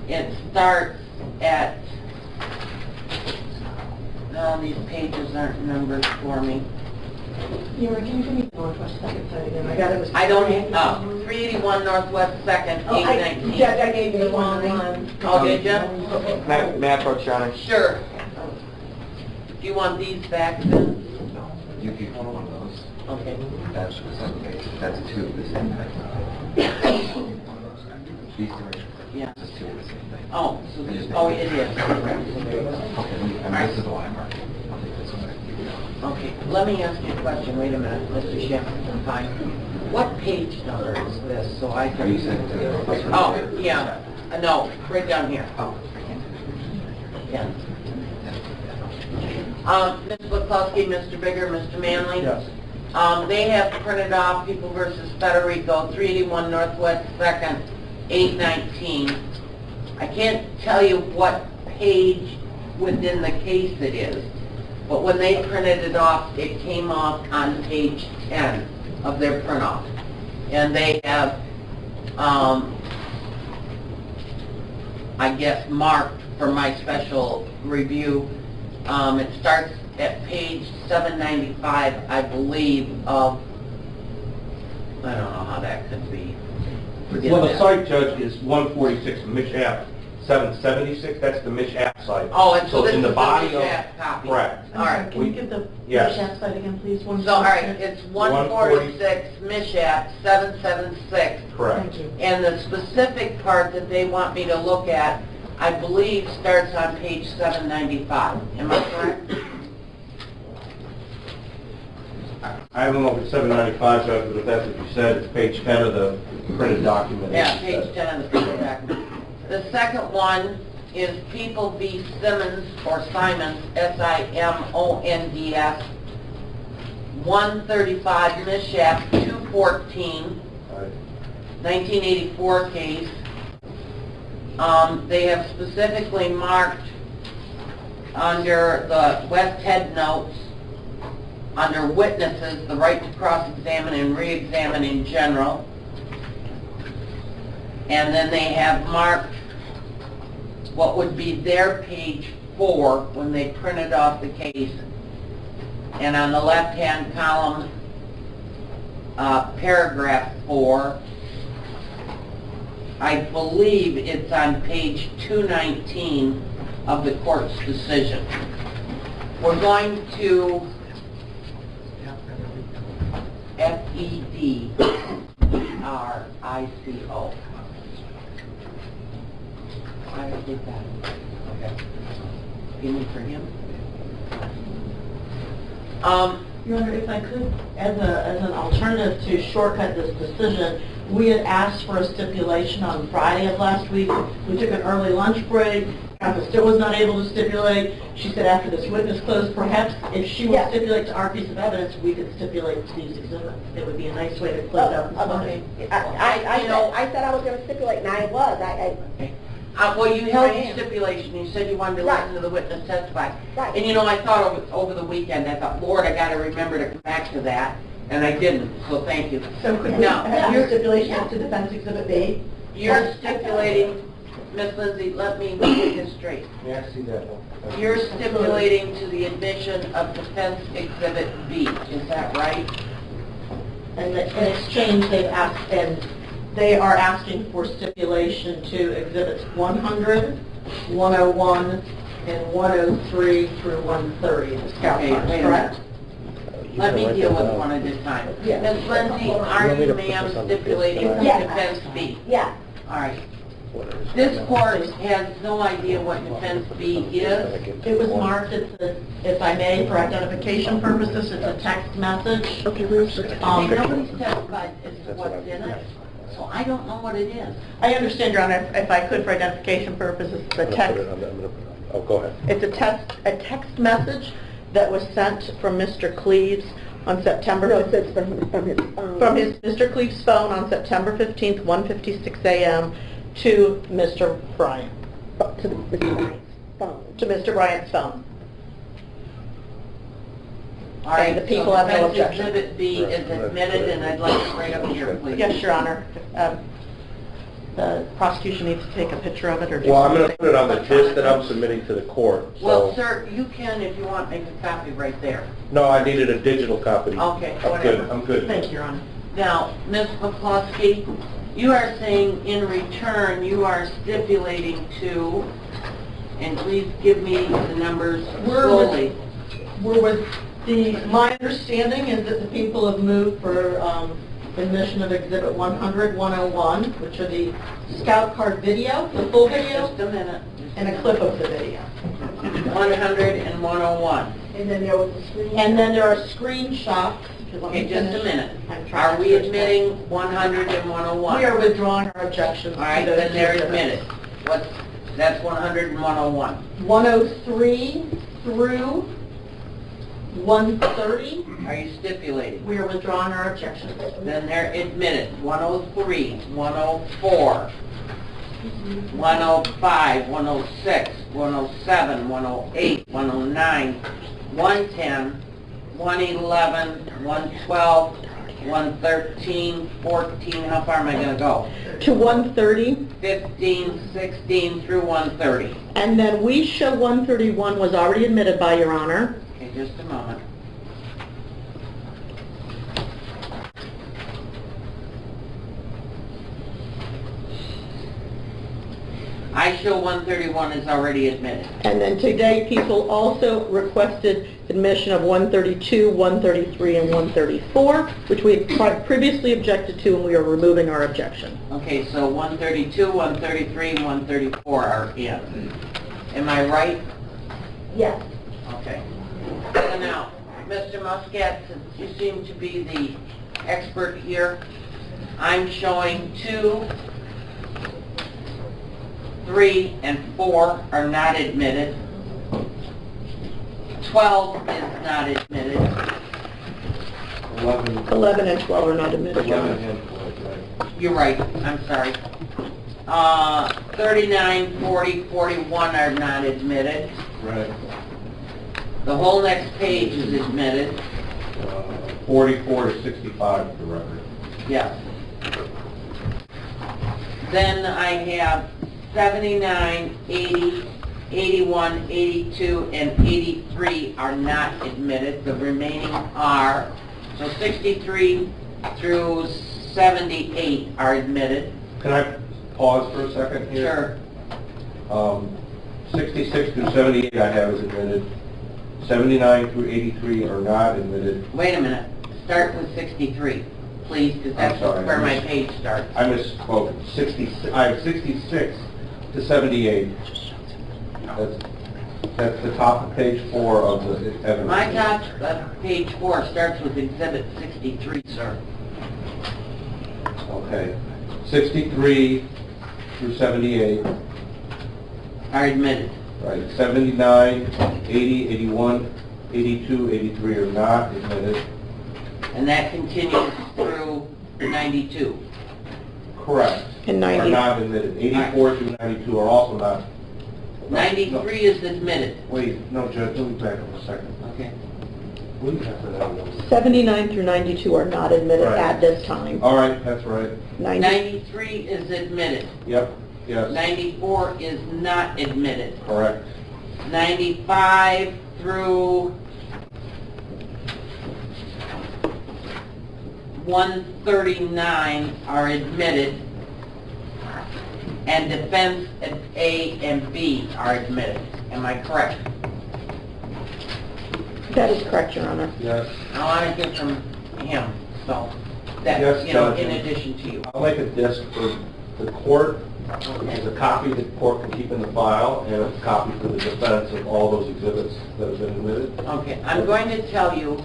it starts at, these pages aren't numbered for me. Can you give me the Northwest Second side again? I got it. I don't, 381 Northwest 2nd, 819. Judge, I gave you the wrong one. Oh, did you? May I approach, Your Honor? Sure. Do you want these back then? You keep one of those. Okay. That's the same page. That's two of the same thing. These two are Yeah. just two of the same thing. Oh, so this, oh, it is. Okay, and this is the line mark. I'll take this one. Okay, let me ask you a question. Wait a minute, Mr. Shepard. Fine. What page number is this, so I Are can... you sent it to? Oh, yeah. No, right down here. Oh. Yeah. Ms. Bukowski, Mr. Bigger, Mr. Manley? Yes. They have printed off People versus Federico, 381 Northwest 2nd, 819. I can't tell you what page within the case it is, but when they printed it off, it came off on page 10 of their print-off. And they have, I guess, marked for my special review. It starts at page 795, I believe, of, I don't know how that could be. Forget Well, the that. site, Judge, is 146, Mich Ave, 776, that's the Mich Ave site. Oh, and so this in is the the body Mich of... Ave copy. Correct. All right. Can you give the Yes. shaft side again, please? So, all right, it's 146 Mishat 776. Correct. Thank you. And the specific part that they want me to look at, I believe, starts on page 795. Am I correct? I don't know if it's 795, Judge, but if that's what you said, it's page 10 of the printed document. Yeah, page 10 of the printed document. The second one is People v. Simmons, or Simons, S-I-M-O-N-D-S, 135 Mishat 214, 1984 case. They have specifically marked under the West Head notes, under witnesses, the right to cross-examine and re-examine in general. And then they have marked what would be their page 4 when they printed off the case. And on the left-hand column, paragraph 4, I believe it's on page 219 of the court's decision. We're going to Federico. I did that. Okay. You mean for him? Your Honor, if I could, as an alternative to shortcut this decision, we had asked for a stipulation on Friday of last week. We took an early lunch break. Counsel still was not able to stipulate. She said after this witness closed, perhaps if she would Yeah. stipulate to our piece of evidence, we could stipulate to these exhibits. It would be a nice way to close out this morning. I said I was going to stipulate, and I was. Well, you held I the am. stipulation, you said you wanted to Right. listen to the witness testify. Right. And you know, I thought over the weekend, I thought, Lord, I gotta remember to come back to that, and I didn't, so thank you. So could we Now, have your stipulation to Defense Exhibit B? You're stipulating, Miss Lindsay, let me get this straight. May I see that one? You're stipulating to the admission of Defense Exhibit B, is that right? And in exchange, they've asked, and they are asking for stipulation to exhibits 100, 101, and 103 through 130, the scout Okay, cards, wait a correct? Let me deal with one at a time. Yeah. Miss Lindsay, are you, ma'am, stipulating for Yes. Defense B? Yeah. All right. This court has no idea what Defense B is. It was marked, if I may, for identification purposes, it's a text message. Okay, where's the... Nobody's testified as to what's in it, so I don't know what it is. I understand, Your Honor, if I could, for identification purposes, the text, Oh, go ahead. it's a text message that was sent from Mr. Cleaves on September... No, it says From his Mr. Cleaves' phone on September 15th, 1:56 a.m. to Mr. Bryant, to Mr. Bryant's phone. to Mr. Bryant's phone. All right, And the people have no so objection. Defense Exhibit B is admitted, and I'd like it right up here, please. Yes, Your Honor. The prosecution needs to take a picture of it, or... Well, I'm going to put it on the disc that I'm submitting to the court, Well, so... sir, you can, if you want, make a copy right there. No, I needed a digital copy. Okay, I'm good, whatever. I'm good. Thank you, Your Honor. Now, Ms. McCloskey, you are saying in return, you are stipulating to, and please give me the numbers slowly. My understanding is that the people have moved for admission of Exhibit 100, 101, which are the scout card video, the full video, Just a minute. and a clip of the video. 100 and 101. And then there was a screen. And then there are screenshots. if you let me Okay, just a finish. minute. I'm trying Are to we finish. admitting 100 and 101? We are withdrawing our objections. All right, to those then they're exhibits. admitted. That's 100 and 101. 103 through 130, Are you stipulating? we are withdrawing our objections. Then they're admitted. 103, 104, 105, 106, 107, 108, 109, 110, 111, 112, 113, 14, how far am I going to go? To 130, 15, 16 through 130. and then we show 131 was already admitted by Your Honor. Okay, just a moment. I show 131 is already admitted. And then today, people also requested admission of 132, 133, and 134, which we had previously objected to, and we are removing our objection. Okay, so 132, 133, and 134 are in. Am I right? Yes. Okay. So now, Mr. Muscat, since you seem to be the expert here, I'm showing 2, 3, and 4 are not admitted. 12 is not admitted. 11 and 12 are not admitted, Your 11 Honor. and 12, right. You're right, I'm sorry. 39, 40, 41 are not admitted. Right. The whole next page is admitted. 44 to 65 for the record. Yes. Then I have 79, 80, 81, 82, and 83 are not admitted. The remaining are. So 63 through 78 are admitted. Can I pause for a second here? Sure. 66 through 78 I have as admitted. 79 through 83 are not admitted. Wait a minute. Start with 63, please, because that's I'm sorry, where I my missed- page starts. I misspoke. I have 66 to 78. That's That's the top of page 4 of the evidence. My top, page 4 starts with Exhibit 63, sir. Okay. 63 through 78, Are admitted. right? 79, 80, 81, 82, 83 are not admitted. And that continues through 92. Correct. And Are 90. not admitted. 84 through 92 are also not. 93 is admitted. Wait, no, Judge, let me back up a second. Okay. What do you have for that one? 79 through 92 are not admitted Right. at this time. All right, that's right. 93 is admitted. Yep, yes, 94 is not admitted. correct. 95 through 139 are admitted, and defense A and B are admitted. Am I correct? That is correct, Your Honor. Yes. I want to hear from him, so that, Yes, you know, Judge. in addition to you. I'll make a disc for the court, which is a copy that the court can keep in the file, and a copy for the defense of all those exhibits that have been admitted. Okay, I'm going to tell you,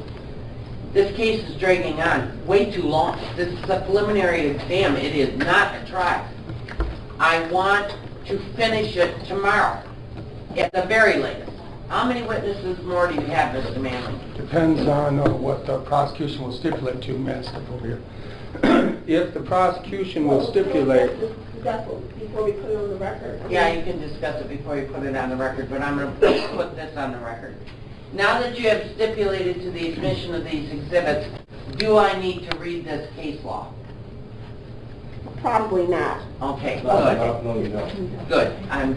this case is dragging on way too long. This is a preliminary exam. It is not a trial. I want to finish it tomorrow, at the very latest. How many witnesses more do you have, Mr. Manley? Depends on what the prosecution will stipulate to, Master, over here. If the prosecution will stipulate, Before we put it on the record. Yeah, you can discuss it before you put it on the record, but I'm going to put this on the record. Now that you have stipulated to the admission of these exhibits, do I need to read this case law? Probably not. Okay, No, good. no, you don't. Good. I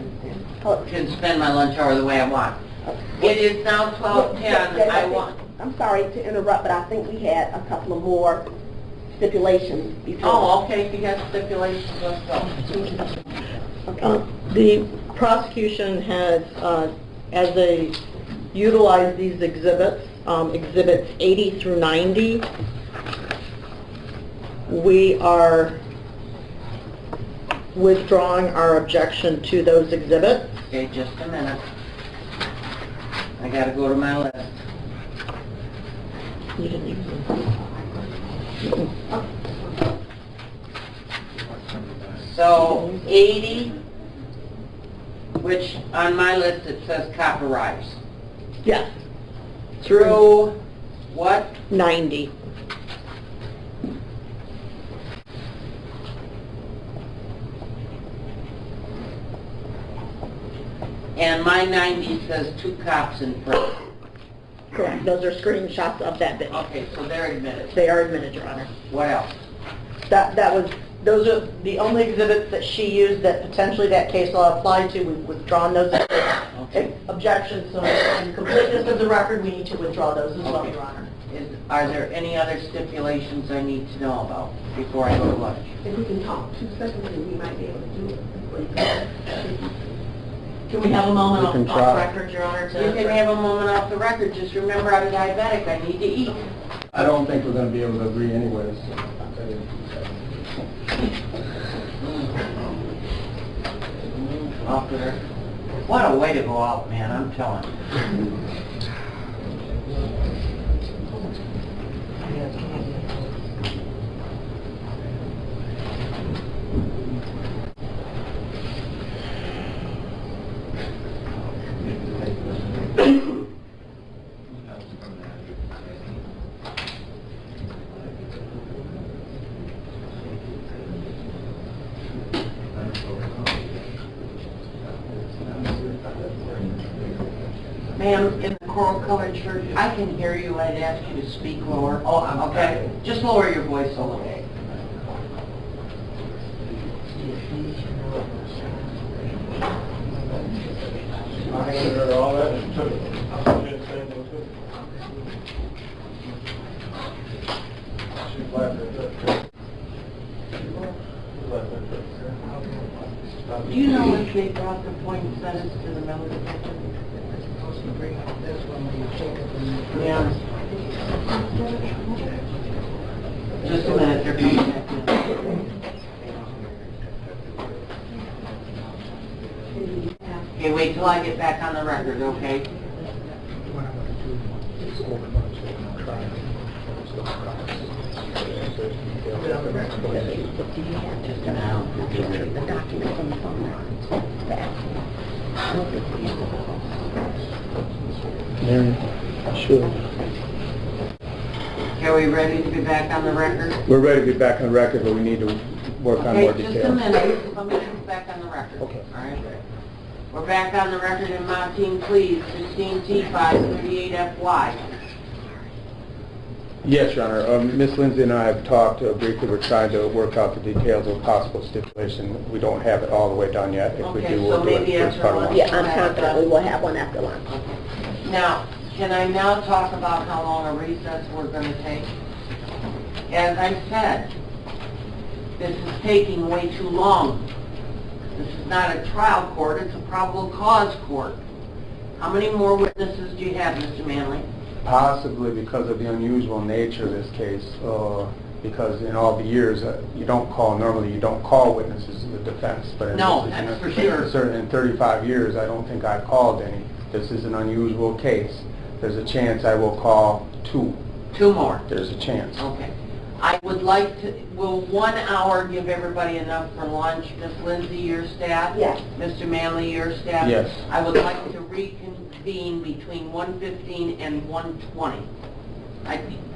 can spend my lunch hour the way I want. It is now 12:10. I want... I'm sorry to interrupt, but I think we had a couple of more stipulations before. Oh, okay, if you got stipulations, let's go. The prosecution has, as they utilize these exhibits, exhibits 80 through 90, we are withdrawing our objection to those exhibits. Okay, just a minute. I gotta go to my list. You didn't use them. So 80, which on my list it says copyrights. Yes, Through what? 90. And my 90 says 2 cops in front. Correct. Those are screenshots of that video. Okay, so they're admitted. They are admitted, Your Honor. What else? Those are the only exhibits that she used that potentially that case law applied to. We've withdrawn those Okay. objections, so in completeness of the record, we need to withdraw those as well, Okay. Your Honor. Are there any other stipulations I need to know about before I go to lunch? If we can talk 2 seconds, and we might be able to do it. Can we have a moment We off can try. record, Your Honor? You can have a moment off the record. Just remember, I'm diabetic. I need to eat. I don't think we're going to be able to agree anyways. Off the record. What a way to go out, man, I'm telling you. Ma'am, in the coral colored shirt, I can hear you. I'd ask you to speak lower. Oh, okay. Just lower your voice a little. Do you know if they brought the poinsettias to the Miller Detective? Yeah. Just a minute, they're coming back in. Okay, wait till until I get back on the record, okay? What I'm going to do is over lunch, we're going to try and close the process. But do you have just a picture of the document on the phone? I don't think we used to. Mary, sure. Are we ready to be back on the record? We're ready to get back on record, but we need to work on more Okay, details. just a minute, let me get back on the record. Okay. All right? We're back on the record in Mateen Cleaves, 16T 538FY. Yes, Your Honor. Ms. Lindsay and I have talked briefly. We're trying to work out the details of possible stipulation. We don't have it all the way done yet. If we Okay, do, so we'll do maybe it first after part of lunch. lunch. Yeah, I'm confident we will have one after lunch. Now, can I now talk about how long a recess we're going to take? As I said, this is taking way too long. This is not a trial court, it's a probable cause court. How many more witnesses do you have, Mr. Manley? Possibly because of the unusual nature of this case, because in all the years, normally you don't call witnesses to the defense. But in No, this- that's for sure. In 35 years, I don't think I've called any. This is an unusual case. There's a chance I will call two. Two more. There's a chance. Okay. I would like to, will 1 hour give everybody enough for lunch? Ms. Lindsay, your staff? Yes. Mr. Manley, your staff? Yes. I would like to reconvene between 1:15 and 1:20.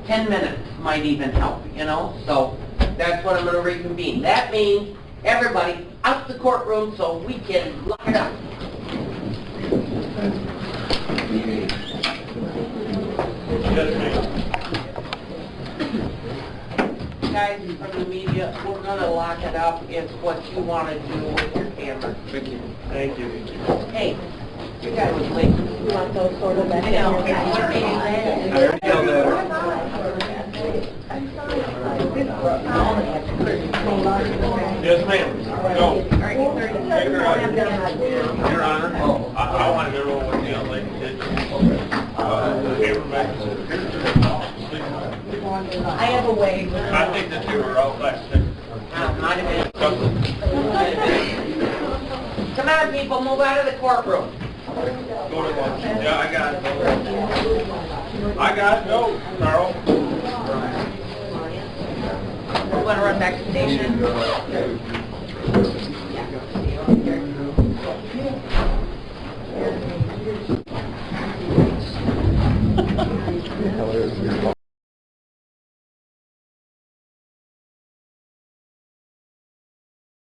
10 minutes might even help, you know? So that's what I'm going to reconvene. That means everybody out the courtroom so we can lock it up. Guys from the media, we're going to lock it up. It's what you want to do with your camera. Thank you. Thank you. Hey, you guys was late. You want those sort of back I know. Yes, ma'am. Go. Your Honor, I wanted to know what the young lady did. I have a way. I think that they were all last. Might have been. Come on, people, move out of the courtroom. Go to lunch. Yeah, I got it. I got it. Go, Carl. Want to run back to the station?